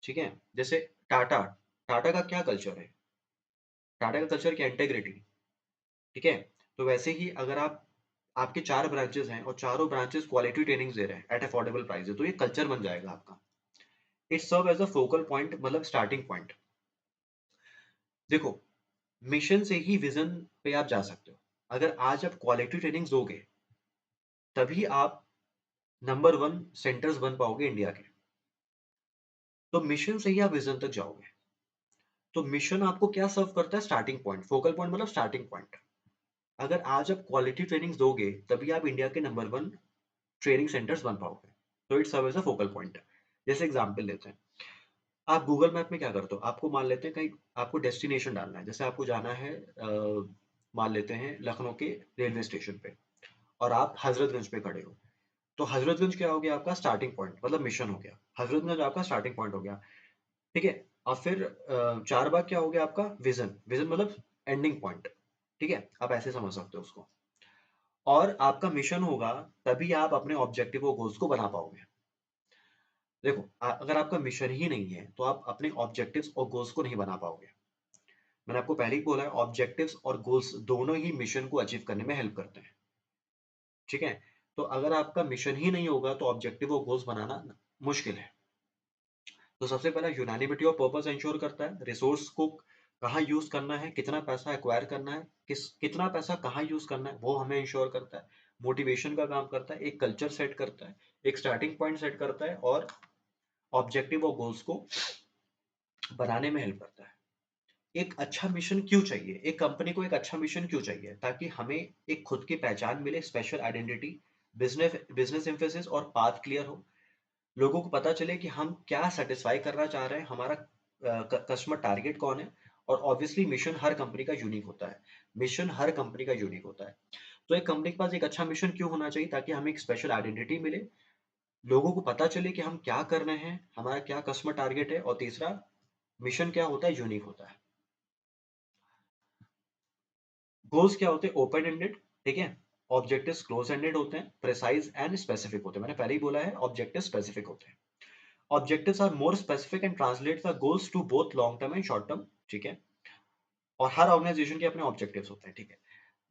S1: ठीक है। जैसे टाटा, टाटा का क्या कल्चर है? टाटा का कल्चर क्या? इंटेग्रिटी, ठीक है। तो वैसे ही अगर आपके चार ब्रांचेस हैं और चारों ब्रांचेस क्वालिटी ट्रेनिंग दे रहे हैं एट अफोर्डेबल प्राइस, तो ये कल्चर बन जाएगा आपका। It serve as a focal point, मतलब स्टार्टिंग पॉइंट। देखो, मिशन से ही विजन पे आप जा सकते हो। अगर आज आप क्वालिटी ट्रेनिंग दोगे तभी आप नंबर वन सेंटर्स बन पाओगे इंडिया के। तो मिशन से ही आप विजन तक जाओगे। तो मिशन आपको क्या सर्व करता है? स्टार्टिंग पॉइंट, फोकल पॉइंट मतलब स्टार्टिंग पॉइंट। अगर आज आप क्वालिटी ट्रेनिंग दोगे तभी आप इंडिया के नंबर वन ट्रेनिंग सेंटर्स बन पाओगे। तो it serve as a focal point. जैसे एग्जांपल लेते हैं, आप गूगल मैप में क्या करते हो? आपको मान लेते हैं कहीं आपको डेस्टिनेशन डालना है, जैसे आपको जाना है मान लेते हैं लखनऊ के रेलवे स्टेशन पे, और आप हजरतगंज पे खड़े हो। तो हजरतगंज क्या हो गया? आपका स्टार्टिंग पॉइंट, मतलब मिशन हो गया। हजरतगंज आपका स्टार्टिंग पॉइंट हो गया, ठीक है। और फिर चार बाग क्या हो गया आपका? विजन। विजन मतलब एंडिंग पॉइंट, ठीक है। आप ऐसे समझ सकते हो उसको। और आपका मिशन होगा तभी आप अपने ऑब्जेक्टिव और गोल्स को बना पाओगे। देखो, अगर आपका मिशन ही नहीं है तो आप अपने ऑब्जेक्टिव्स और गोल्स को नहीं बना पाओगे। मैंने आपको पहले ही बोला है, ऑब्जेक्टिव्स और गोल्स दोनों ही मिशन को अचीव करने में हेल्प करते हैं, ठीक है। तो अगर आपका मिशन ही नहीं होगा तो ऑब्जेक्टिव और गोल्स बनाना मुश्किल है। तो सबसे पहला यूनानिमिटी ऑफ पर्पस इंश्योर करता है। रिसोर्स को कहाँ यूज करना है, कितना पैसा एक्वायर करना है, कितना पैसा कहाँ यूज करना है, वो हमें इंश्योर करता है। मोटिवेशन का काम करता है, एक कल्चर सेट करता है, एक स्टार्टिंग पॉइंट सेट करता है, और ऑब्जेक्टिव और गोल्स को बनाने में हेल्प करता है। एक अच्छा मिशन क्यों चाहिए? एक कंपनी को एक अच्छा मिशन क्यों चाहिए? ताकि हमें एक खुद की पहचान मिले, special identity, business business emphasis और पाथ क्लियर हो। लोगों को पता चले कि हम क्या सेटिस्फाई करना चाह रहे हैं, हमारा कस्टमर टारगेट कौन है। और ऑब्वियसली मिशन हर कंपनी का यूनिक होता है। मिशन हर कंपनी का यूनिक होता है। तो एक कंपनी के पास एक अच्छा मिशन क्यों होना चाहिए? ताकि हमें एक स्पेशल आइडेंटिटी मिले, लोगों को पता चले कि हम क्या कर रहे हैं, हमारा क्या कस्टमर टारगेट है, और तीसरा, मिशन क्या होता है? यूनिक होता है। गोल्स क्या होते हैं? ओपन एंडेड, ठीक है। ऑब्जेक्टिव्स क्लोज एंडेड होते हैं, प्रिसाइज एंड स्पेसिफिक होते हैं। मैंने पहले ही बोला है, ऑब्जेक्टिव स्पेसिफिक होते हैं। Objectives are more specific and translate the goals to both long term and short term, ठीक है। और हर ऑर्गेनाइजेशन के अपने ऑब्जेक्टिव्स होते हैं, ठीक है।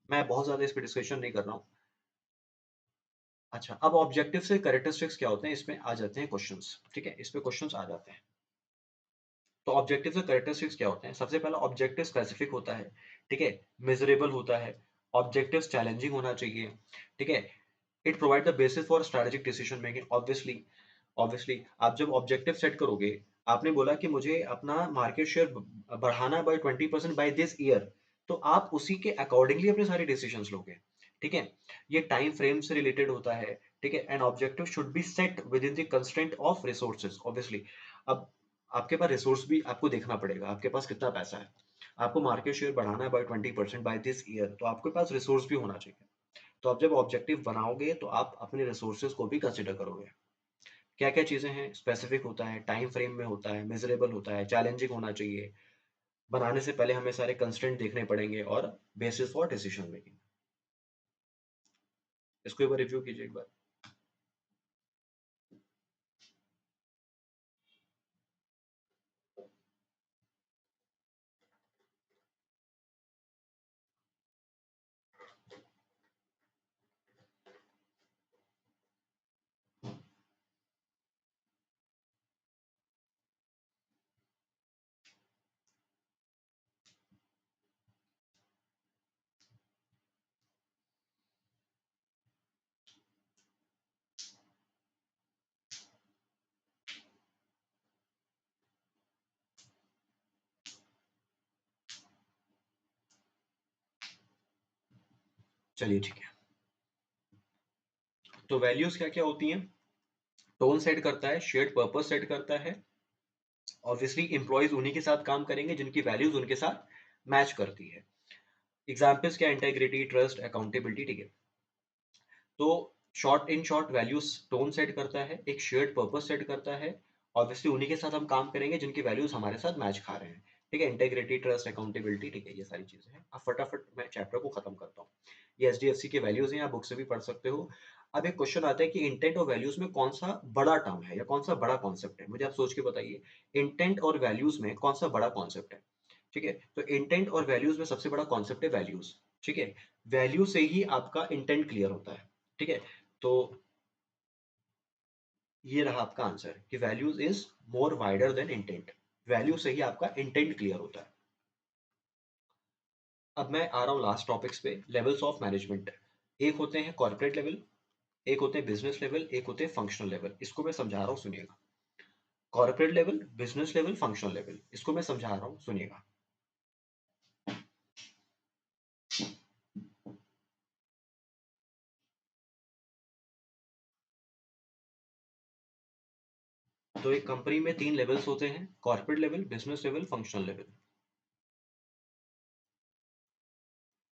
S1: मैं बहुत ज्यादा इस पर डिस्कशन नहीं कर रहा हूँ। अच्छा, अब ऑब्जेक्टिव से कैरेक्टरिस्टिक्स क्या होते हैं, इसमें आ जाते हैं क्वेश्चंस, ठीक है, इस पे क्वेश्चंस आ जाते हैं। तो ऑब्जेक्टिव से कैरेक्टरिस्टिक्स क्या होते हैं, सबसे पहला ऑब्जेक्टिव स्पेसिफिक होता है, ठीक है, मेजरेबल होता है, ऑब्जेक्टिव चैलेंजिंग होना चाहिए, ठीक है। It provide the basis for strategic decision making. Obviously, obviously आप जब ऑब्जेक्टिव सेट करोगे, आपने बोला कि मुझे अपना मार्केट शेयर बढ़ाना बाय 20% बाय दिस ईयर, तो आप उसी के अकॉर्डिंगली अपने सारे डिसीजंस लोगे, ठीक है। ये टाइम फ्रेम से रिलेटेड होता है, ठीक है। And objective should be set with in the constraint of resources, obviously. अब आपके पास रिसोर्स भी आपको देखना पड़ेगा, आपके पास कितना पैसा है। आपको मार्केट शेयर बढ़ाना है बाय 20% बाय दिस ईयर, तो आपके पास रिसोर्स भी होना चाहिए। तो आप जब ऑब्जेक्टिव बनाओगे तो आप अपने रिसोर्सेज को भी कंसिडर करोगे। क्या क्या चीजें हैं, स्पेसिफिक होता है, टाइम फ्रेम में होता है, मेजरेबल होता है, चैलेंजिंग होना चाहिए, बनाने से पहले हमें सारे कंस्ट्रेंट देखने पड़ेंगे, और बेसिस फॉर डिसीजन मेकिंग। इसको एक बार रिव्यू कीजिए एक बार। चलिए ठीक है। तो वैल्यूज क्या क्या होती हैं, टोन सेट करता है, शेयर्ड पर्पस सेट करता है, ऑब्वियसली एम्प्लॉयज उन्हीं के साथ काम करेंगे जिनकी वैल्यूज उनके साथ मैच करती है। एग्जाम्पल्स क्या, इंटेग्रिटी, ट्रस्ट, अकाउंटेबिलिटी, ठीक है। तो शॉर्ट वैल्यूज टोन सेट करता है, एक शेयर्ड पर्पस सेट करता है, ऑब्वियसली उन्हीं के साथ हम काम करेंगे जिनकी वैल्यूज हमारे साथ मैच खा रहे हैं, ठीक है। इंटेग्रिटी, ट्रस्ट, अकाउंटेबिलिटी, ठीक है, ये सारी चीजें हैं। अब फटाफट मैं चैप्टर को खत्म करता हूँ। ये एचडीएफसी के वैल्यूज हैं, आप बुक से भी पढ़ सकते हो। अब एक क्वेश्चन आता है कि इंटेंट और वैल्यूज में कौन सा बड़ा टर्म है या कौन सा बड़ा कॉन्सेप्ट है, मुझे आप सोच के बताइए। इंटेंट और वैल्यूज में कौन सा बड़ा कॉन्सेप्ट है, ठीक है। तो इंटेंट और वैल्यूज में सबसे बड़ा कॉन्सेप्ट है वैल्यूज, ठीक है। वैल्यू से ही आपका इंटेंट क्लियर होता है, ठीक है। तो ये रहा आपका आंसर कि values is more wider than intent. Value से ही आपका इंटेंट क्लियर होता है। अब मैं आ रहा हूँ लास्ट टॉपिक्स पे, लेवल्स ऑफ मैनेजमेंट। एक होते हैं कॉर्पोरेट लेवल, एक होते हैं बिजनेस लेवल, एक होते हैं फंक्शनल लेवल। इसको मैं समझा रहा हूँ, सुनिएगा। Corporate level, business level, functional level, इसको मैं समझा रहा हूँ, सुनिएगा। तो एक कंपनी में 3 लेवल्स होते हैं, corporate level, business level, functional level.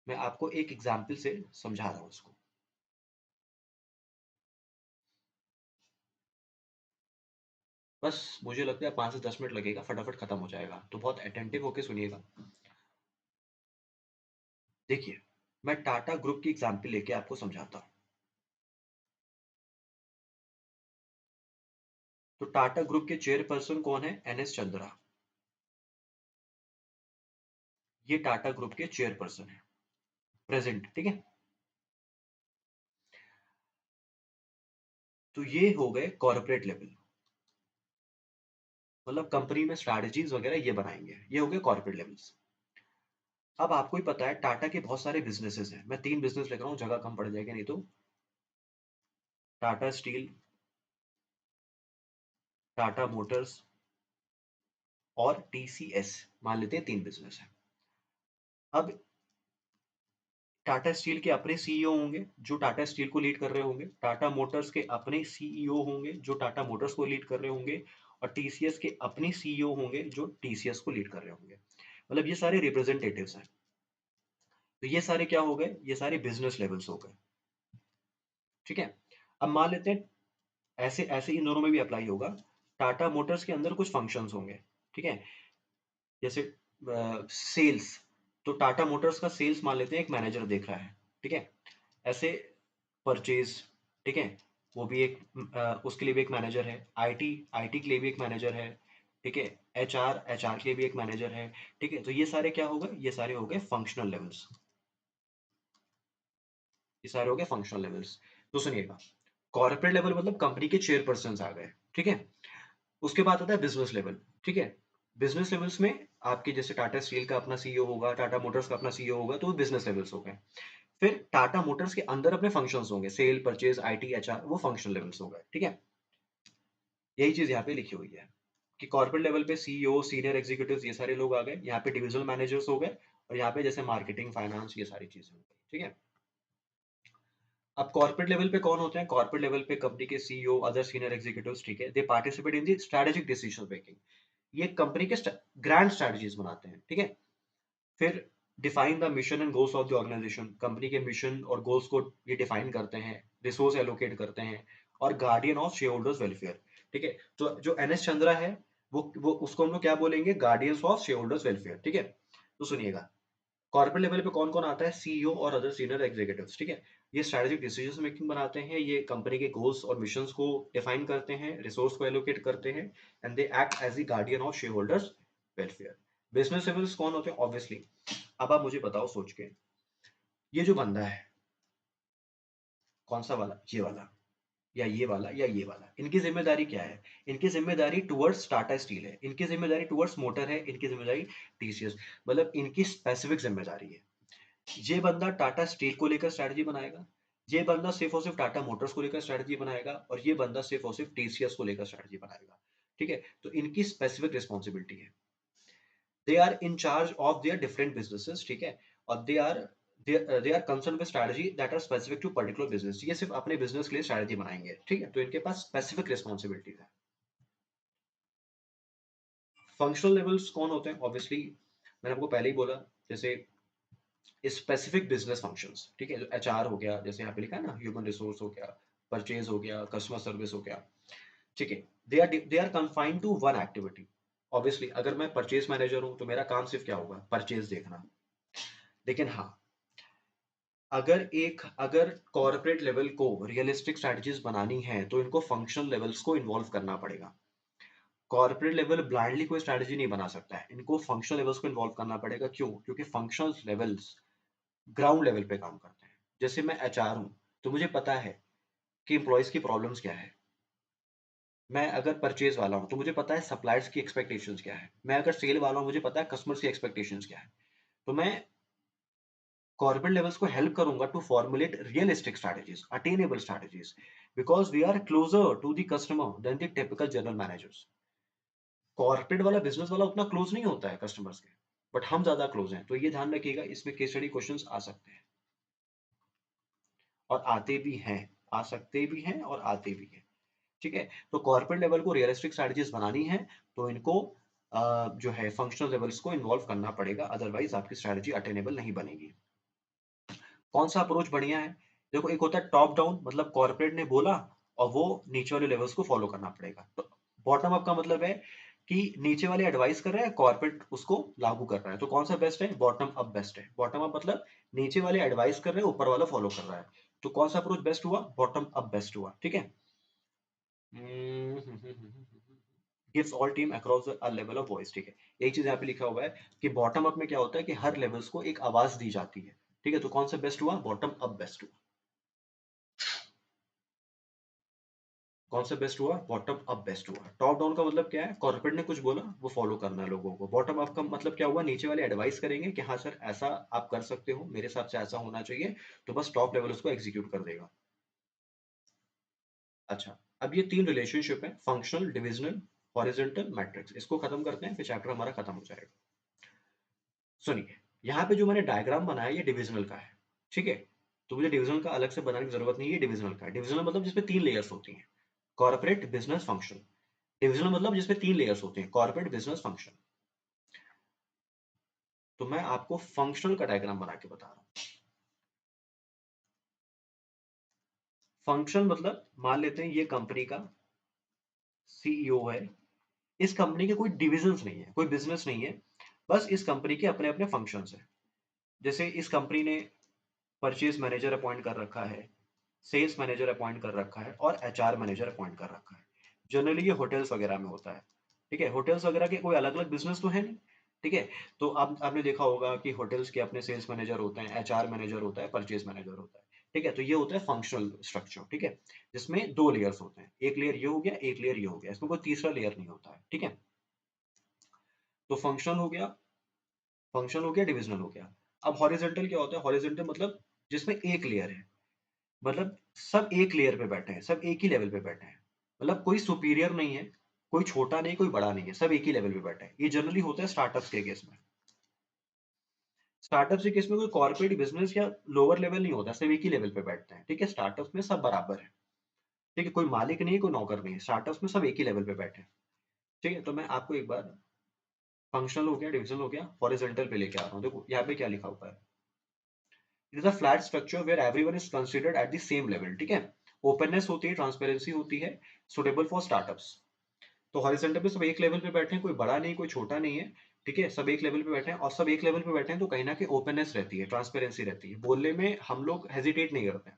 S1: मैं आपको एक एग्जाम्पल से समझा रहा हूँ इसको। बस मुझे लगता है 5 से 10 मिनट लगेगा, फटाफट खत्म हो जाएगा, तो बहुत अटेंटिव होकर सुनिएगा। देखिए, मैं टाटा ग्रुप की एग्जाम्पल लेके आपको समझाता हूँ। तो टाटा ग्रुप के चेयरपर्सन कौन है, एनएस चंद्रा। ये टाटा ग्रुप के चेयरपर्सन है, प्रेजेंट, ठीक है। तो ये हो गए कॉर्पोरेट लेवल, मतलब कंपनी में स्ट्रैटेजीज वगैरह ये बनाएंगे, ये हो गए कॉर्पोरेट लेवल्स। अब आपको ही पता है टाटा के बहुत सारे बिजनेसेस हैं, मैं 3 बिजनेस लिख रहा हूँ, जगह कम पड़ जाएगी नहीं तो। टाटा स्टील, टाटा मोटर्स और टीसीएस, मान लेते हैं 3 बिजनेस है। अब टाटा स्टील के अपने सीईओ होंगे जो टाटा स्टील को लीड कर रहे होंगे, टाटा मोटर्स के अपने सीईओ होंगे जो टाटा मोटर्स को लीड कर रहे होंगे, और टीसीएस के अपने सीईओ होंगे जो टीसीएस को लीड कर रहे होंगे। मतलब ये सारे रिप्रेजेंटेटिव्स हैं। तो ये सारे क्या हो गए, ये सारे बिजनेस लेवल्स हो गए, ठीक है। अब मान लेते हैं ऐसे ऐसे इन दोनों में भी अप्लाई होगा। टाटा मोटर्स के अंदर कुछ फंक्शंस होंगे, ठीक है, जैसे सेल्स। तो टाटा मोटर्स का सेल्स मान लेते हैं एक मैनेजर देख रहा है, ठीक है। ऐसे परचेज, ठीक है, वो भी एक उसके लिए भी एक मैनेजर है। आईटी आईटी के लिए भी एक मैनेजर है। ठीक है। एचआर एचआर के लिए भी एक मैनेजर है। ठीक है। तो ये सारे क्या हो गए, ये सारे हो गए फंक्शनल लेवल्स। ये सारे हो गए फंक्शनल लेवल्स। तो सुनिएगा, कॉर्पोरेट लेवल मतलब कंपनी के चेयरपर्सन आ गए। ठीक है। उसके बाद आता है बिजनेस लेवल। ठीक है। बिजनेस लेवल्स में आपके जैसे टाटा स्टील का अपना सीईओ होगा, टाटा मोटर्स का अपना सीईओ होगा, तो वो बिजनेस लेवल्स हो गए। फिर टाटा मोटर्स के अंदर अपने फंक्शंस होंगे, सेल, परचेज, आईटी, एचआर, वो फंक्शनल लेवल्स हो गए। ठीक है। यही चीज यहाँ पे लिखी हुई है कि कॉर्पोरेट लेवल पे सीईओ, सीनियर एग्जीक्यूटिव्स, ये सारे लोग आ गए। यहाँ पे डिविजनल मैनेजर्स हो गए, और यहाँ पे जैसे मार्केटिंग, फाइनेंस, ये सारी चीजें हो गई। ठीक है। अब कॉर्पोरेट लेवल पे कौन होते हैं? कॉर्पोरेट लेवल पे कंपनी के सीईओ, अदर सीनियर एग्जीक्यूटिव्स। ठीक है। They participate in the strategic decision making. ये कंपनी के ग्रैंड स्ट्रेटजीज बनाते हैं। ठीक है। फिर define the mission and goals of the organisation. Company के मिशन और गोल्स को ये डिफाइन करते हैं, रिसोर्स एलोकेट करते हैं, और guardian of shareholders welfare. ठीक है। तो जो एन एस चंद्रा है, वो उसको हम लोग क्या बोलेंगे? Guardians of shareholders welfare. ठीक है। तो सुनिएगा, कॉर्पोरेट लेवल पे कौन कौन आता है? सीईओ और अदर सीनियर एग्जीक्यूटिव्स। ठीक है। ये स्ट्रेटेजिक डिसीजन मेकिंग बनाते हैं, ये कंपनी के गोल्स और मिशंस को डिफाइन करते हैं, रिसोर्स को एलोकेट करते हैं, and they act as the guardian of shareholders welfare. Business levels कौन होते हैं? ऑब्वियसली, अब आप मुझे बताओ सोच के, ये जो बंदा है, कौन सा वाला? ये वाला, या ये वाला, या ये वाला, इनकी जिम्मेदारी क्या है? इनकी जिम्मेदारी टुवर्ड्स टाटा स्टील है, इनकी जिम्मेदारी टुवर्ड्स मोटर है, इनकी जिम्मेदारी टीसीएस। मतलब इनकी स्पेसिफिक जिम्मेदारी है। ये बंदा टाटा स्टील को लेकर स्ट्रैटेजी बनाएगा, ये बंदा सिर्फ और सिर्फ टाटा मोटर्स को लेकर स्ट्रैटेजी बनाएगा, और ये बंदा सिर्फ और सिर्फ टीसीएस को लेकर स्ट्रैटेजी बनाएगा। ठीक है। तो इनकी स्पेसिफिक रिस्पॉन्सिबिलिटी है। They are in charge of their different businesses. ठीक है। और they are concern with strategy that are specific to particular business. ये सिर्फ अपने बिजनेस के लिए स्ट्रैटेजी बनाएंगे। ठीक है। तो इनके पास स्पेसिफिक रिस्पॉन्सिबिलिटीज है। फंक्शनल लेवल्स कौन होते हैं? ऑब्वियसली मैंने आपको पहले ही बोला, जैसे स्पेसिफिक बिजनेस फंक्शंस। ठीक है। जो एचआर हो गया, जैसे यहाँ पे लिखा है ना, ह्यूमन रिसोर्स हो गया, परचेज हो गया, कस्टमर सर्विस हो गया। ठीक है। They are confined to one activity. Obviously अगर मैं परचेज मैनेजर हूं तो मेरा काम सिर्फ क्या होगा? परचेज देखना। लेकिन हाँ, अगर कॉर्पोरेट लेवल को रियलिस्टिक स्ट्रेटजीज बनानी है तो इनको फंक्शनल लेवल्स को इन्वॉल्व करना पड़ेगा। कॉर्पोरेट लेवल ब्लाइंडली कोई स्ट्रेटजी नहीं बना सकता है, इनको फंक्शनल लेवल्स को इन्वॉल्व करना पड़ेगा। क्यों? क्योंकि फंक्शनल लेवल्स ग्राउंड लेवल पे काम करते हैं। जैसे मैं एचआर हूं, तो मुझे पता है कि एम्प्लॉयज की प्रॉब्लम्स क्या है। मैं अगर परचेज वाला हूं तो मुझे पता है सप्लायर्स की एक्सपेक्टेशंस क्या है। मैं अगर सेल वाला हूं, मुझे पता है कस्टमर्स की एक्सपेक्टेशंस क्या है। तो मैं कॉर्पोरेट लेवल्स को हेल्प करूंगा to formulate realistic strategies, attainable strategies, because we are closer to the customer than the typical general managers. Corporate वाला, बिजनेस वाला उतना क्लोज नहीं होता है कस्टमर्स के, बट हम ज्यादा क्लोज हैं। तो ये ध्यान रखिएगा, इसमें केस स्टडी क्वेश्चंस आ सकते हैं, और आते भी हैं। आ सकते भी हैं और आते भी हैं। ठीक है। तो कॉर्पोरेट लेवल को रियलिस्टिक स्ट्रेटजीज बनानी है, तो इनको जो है फंक्शनल लेवल्स को इन्वॉल्व करना पड़ेगा, अदरवाइज आपकी स्ट्रेटजी अटेनेबल नहीं बनेगी। कौन सा अप्रोच बढ़िया है? देखो, एक होता है टॉप डाउन, मतलब कॉर्पोरेट ने बोला और वो नीचे वाले लेवल्स को फॉलो करना पड़ेगा। तो बॉटम अप का मतलब है कि नीचे वाले एडवाइस कर रहे हैं, कॉर्पोरेट उसको लागू कर रहा है। तो कौन सा बेस्ट है? बॉटम अप बेस्ट है। बॉटम अप मतलब नीचे वाले एडवाइस कर रहे हैं, ऊपर वाला फॉलो कर रहा है। तो कौन सा अप्रोच बेस्ट हुआ? बॉटम अप बेस्ट हुआ। ठीक है। Gives all team across a level of voice. ठीक है। एक चीज यहाँ पे लिखा हुआ है कि बॉटम अप में क्या होता है कि हर लेवल्स को एक आवाज दी जाती है। ठीक है। तो कौन सा बेस्ट हुआ? बॉटम अप बेस्ट हुआ। कौन सा बेस्ट हुआ? बॉटम अप बेस्ट हुआ। टॉप डाउन का मतलब क्या है? कॉर्पोरेट ने कुछ बोला, वो फॉलो करना है लोगों को। बॉटम अप का मतलब क्या हुआ? नीचे वाले एडवाइस करेंगे कि हाँ सर, ऐसा आप कर सकते हो, मेरे हिसाब से ऐसा होना चाहिए, तो बस टॉप लेवल उसको एग्जीक्यूट कर देगा। अच्छा, अब ये तीन रिलेशनशिप है, फंक्शनल, डिविजनल, हॉरिजॉन्टल, मैट्रिक्स। इसको खत्म करते हैं, फिर चैप्टर हमारा खत्म हो जाएगा। सुनिए, यहाँ पे जो मैंने डायग्राम बनाया ये डिविजनल का है। ठीक है। तो मुझे डिविजनल का अलग से बनाने की जरूरत नहीं है, डिविजनल का है। डिविजनल मतलब जिसमें तीन लेयर्स होती हैं, कॉर्पोरेट, बिजनेस, फंक्शन। डिविजनल मतलब जिसमें तीन लेयर्स होते हैं, कॉर्पोरेट, बिजनेस, फंक्शन। तो मैं आपको फंक्शनल का डायग्राम बना के बता रहा हूँ। फंक्शन मतलब मान लेते हैं ये कंपनी का सीईओ है। इस कंपनी के कोई डिविजन्स नहीं है, कोई बिजनेस नहीं है, बस इस कंपनी के अपने अपने फंक्शंस हैं। जैसे इस कंपनी ने परचेज मैनेजर अपॉइंट कर रखा है, सेल्स मैनेजर अपॉइंट कर रखा है और एचआर मैनेजर अपॉइंट कर रखा है। जनरली ये होटल्स वगैरह में होता है। ठीक है, होटल्स वगैरह के कोई अलग अलग बिजनेस तो है नहीं। ठीक है, तो आपने देखा होगा कि होटल्स के अपने सेल्स मैनेजर होते हैं, एचआर मैनेजर होता है, परचेज मैनेजर होता है। ठीक है, तो ये होता है फंक्शनल स्ट्रक्चर। ठीक है, जिसमें दो लेयर्स होते हैं, एक लेयर ये हो गया, एक लेयर ये हो गया, इसमें कोई तीसरा लेयर नहीं होता है। ठीक है, तो फंक्शनल हो गया, डिविजनल हो गया। अब हॉरिजॉन्टल क्या होता है? हॉरिजॉन्टल मतलब जिसमें एक लेयर है, मतलब सब एक लेयर पे बैठे हैं, सब एक ही लेवल पे बैठे हैं, मतलब कोई सुपीरियर नहीं है, कोई छोटा नहीं, कोई बड़ा नहीं है, सब एक ही लेवल पे बैठे हैं। ये जनरली होता है स्टार्टअप्स के केस में। स्टार्टअप्स के केस में कोई कॉर्पोरेट बिजनेस या लोअर लेवल नहीं होता, सब एक ही लेवल पे बैठते हैं। ठीक है, स्टार्टअप्स में सब बराबर है। ठीक है, कोई मालिक नहीं है, कोई नौकर नहीं है, स्टार्टअप्स में सब एक ही लेवल पे बैठे हैं। ठीक है, तो मैं आपको एक बार फंक्शनल हो गया, डिविजनल हो गया, हॉरिजॉन्टल पे लेके आ रहा हूँ। देखो यहाँ पे क्या लिखा हुआ है, it is a flat structure where everyone is considered at the same level. ठीक है, ओपननेस होती है, ट्रांसपेरेंसी होती है, सुटेबल फॉर स्टार्टअप्स। तो हॉरिजॉन्टल पे सब एक लेवल पे बैठे हैं, कोई बड़ा नहीं, कोई छोटा नहीं है। ठीक है, सब एक लेवल पे बैठे हैं, और सब एक लेवल पे बैठे हैं तो कहीं ना कहीं ओपननेस रहती है, ट्रांसपेरेंसी रहती है, बोलने में हम लोग हेजिटेट नहीं करते हैं।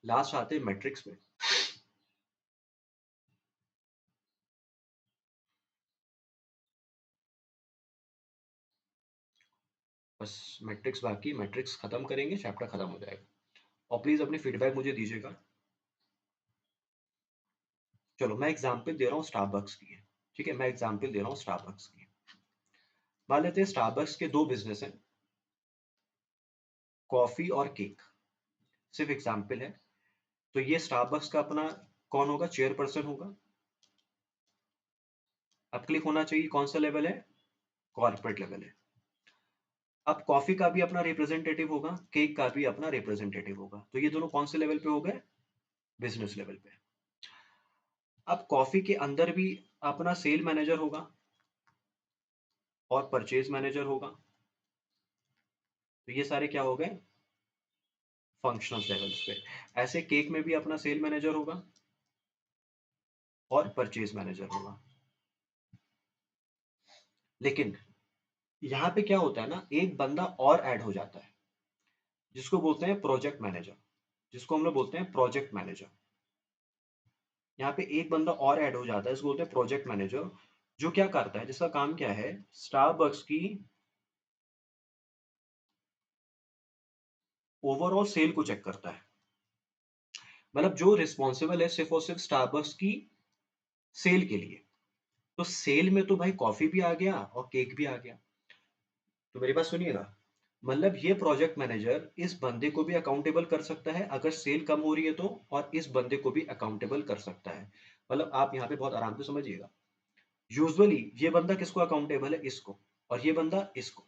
S1: लास्ट आते हैं मैट्रिक्स पे। बस मैट्रिक्स बाकी, मैट्रिक्स खत्म करेंगे, चैप्टर खत्म हो जाएगा। और प्लीज अपनी फीडबैक मुझे दीजिएगा। चलो मैं एग्जाम्पल दे रहा हूँ स्टारबक्स की। ठीक है, मैं एग्जाम्पल दे रहा हूँ स्टारबक्स की। मान लेते हैं स्टारबक्स के दो बिजनेस हैं, कॉफी और केक। सिर्फ एग्जाम्पल है। तो ये स्टारबक्स का अपना कौन होगा? चेयरपर्सन होगा। अब क्लिक होना चाहिए, कौन सा लेवल है? कॉर्पोरेट लेवल है। अब कॉफी का भी अपना रिप्रेजेंटेटिव होगा, केक का भी अपना रिप्रेजेंटेटिव होगा। तो ये दोनों कौन से लेवल पे हो गए? बिजनेस लेवल पे। अब कॉफी के अंदर भी अपना सेल मैनेजर होगा और परचेज मैनेजर होगा। तो ये सारे क्या हो गए? फंक्शनल लेवल्स पे। ऐसे केक में भी अपना सेल मैनेजर होगा और परचेज मैनेजर होगा। लेकिन यहाँ पे क्या होता है ना, एक बंदा और ऐड हो जाता है, जिसको बोलते हैं प्रोजेक्ट मैनेजर। जिसको हम लोग बोलते हैं प्रोजेक्ट मैनेजर। यहाँ पे एक बंदा और ऐड हो जाता है, इसको बोलते हैं प्रोजेक्ट मैनेजर। जो क्या करता है, जिसका काम क्या है, स्टारबक्स की ओवरऑल सेल को चेक करता है। मतलब जो रिस्पॉन्सिबल है सिर्फ और सिर्फ स्टारबक्स की सेल के लिए। तो सेल में तो भाई कॉफी भी आ गया और केक भी आ गया। तो मेरी बात सुनिएगा, मतलब ये प्रोजेक्ट मैनेजर इस बंदे को भी अकाउंटेबल कर सकता है अगर सेल कम हो रही है तो, और इस बंदे को भी अकाउंटेबल कर सकता है। मतलब आप यहाँ पे बहुत आराम से समझिएगा। यूजुअली ये बंदा किसको अकाउंटेबल है? इसको। और ये बंदा इसको।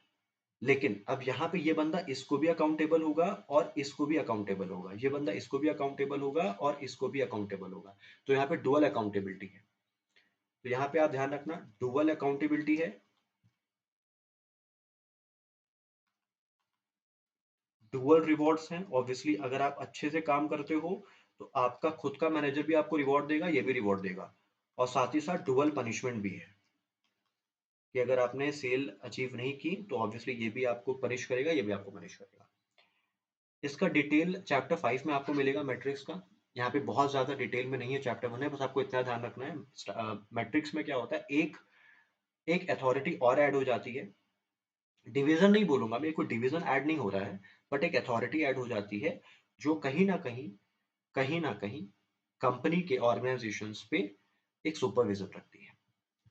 S1: लेकिन अब यहाँ पे ये बंदा इसको भी अकाउंटेबल होगा और इसको भी अकाउंटेबल होगा, ये बंदा इसको भी अकाउंटेबल होगा और इसको भी अकाउंटेबल होगा। तो यहाँ पे डुअल अकाउंटेबिलिटी है। तो यहाँ पे आप ध्यान रखना, डुअल अकाउंटेबिलिटी है। डुअल रिवॉर्ड्स हैं। ऑब्वियसली अगर आप अच्छे से काम करते हो तो आपका खुद का मैनेजर भी आपको रिवॉर्ड देगा, ये भी रिवॉर्ड देगा। और साथ ही साथ डुअल पनिशमेंट भी है, कि अगर आपने सेल अचीव नहीं की तो ऑब्वियसली ये भी आपको पनिश करेगा, ये भी आपको पनिश करेगा। इसका डिटेल चैप्टर 5 में आपको मिलेगा मैट्रिक्स का। यहाँ पे बहुत ज्यादा डिटेल में नहीं है, चैप्टर 1 है, बस आपको इतना ध्यान रखना है। मैट्रिक्स में क्या होता है, एक एक अथॉरिटी और ऐड हो जाती है। डिवीजन नहीं बोलूंगा मैं, कोई डिवीजन ऐड नहीं हो रहा है, बट एक अथॉरिटी ऐड हो जाती है, जो कहीं ना कहीं कंपनी के ऑर्गेनाइजेशंस पे एक सुपरविजन रखती है।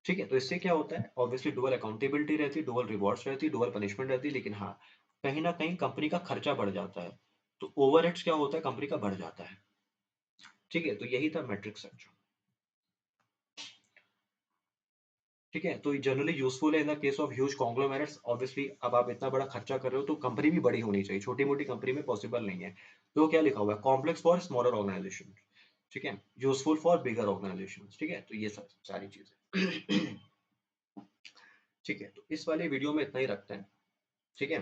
S1: ठीक है, तो इससे क्या होता है, ऑब्वियसली डुअल अकाउंटेबिलिटी रहती है, डुअल रिवॉर्ड्स रहती है, डुअल पनिशमेंट रहती है। लेकिन हाँ, कहीं ना कहीं कंपनी का खर्चा बढ़ जाता है, तो ओवरहेड्स क्या होता है, कंपनी का बढ़ जाता है। ठीक है, तो यही था मैट्रिक्स स्ट्रक्चर। ठीक है, तो जनरली यूजफुल है in the case of huge conglomerates. Obviously अब आप इतना बड़ा खर्चा कर रहे हो तो कंपनी भी बड़ी होनी चाहिए, छोटी मोटी कंपनी में पॉसिबल नहीं है। तो क्या लिखा हुआ है, कॉम्प्लेक्स फॉर स्मॉलर ऑर्गेनाइजेशन। ठीक है, यूजफुल फॉर बिगर ऑर्गेनाइजेशन। ठीक है, तो ये सब सारी चीजें। ठीक है, तो इस वाले वीडियो में इतना ही रखते हैं। ठीक है,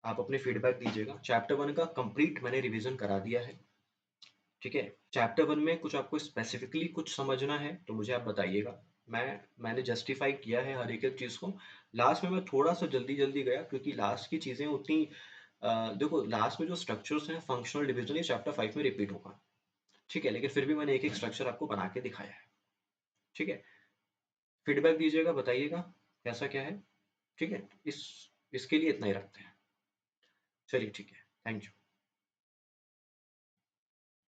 S1: आप अपने फीडबैक दीजिएगा। चैप्टर 1 का कंप्लीट मैंने रिवीजन करा दिया है। ठीक है, चैप्टर 1 में कुछ आपको स्पेसिफिकली कुछ समझना है तो मुझे आप बताइएगा। मैंने जस्टिफाई किया है हर एक एक चीज को। लास्ट में मैं थोड़ा सा जल्दी जल्दी गया, क्योंकि लास्ट की चीजें उतनी देखो लास्ट में जो स्ट्रक्चर्स हैं फंक्शनल डिवीजन ये चैप्टर 5 में रिपीट होगा, ठीक है, लेकिन फिर भी मैंने एक एक स्ट्रक्चर आपको बना के दिखाया है, ठीक है। फीडबैक दीजिएगा, बताइएगा कैसा क्या है, ठीक है। इसके लिए इतना ही रखते हैं। चलिए ठीक है, थैंक यू।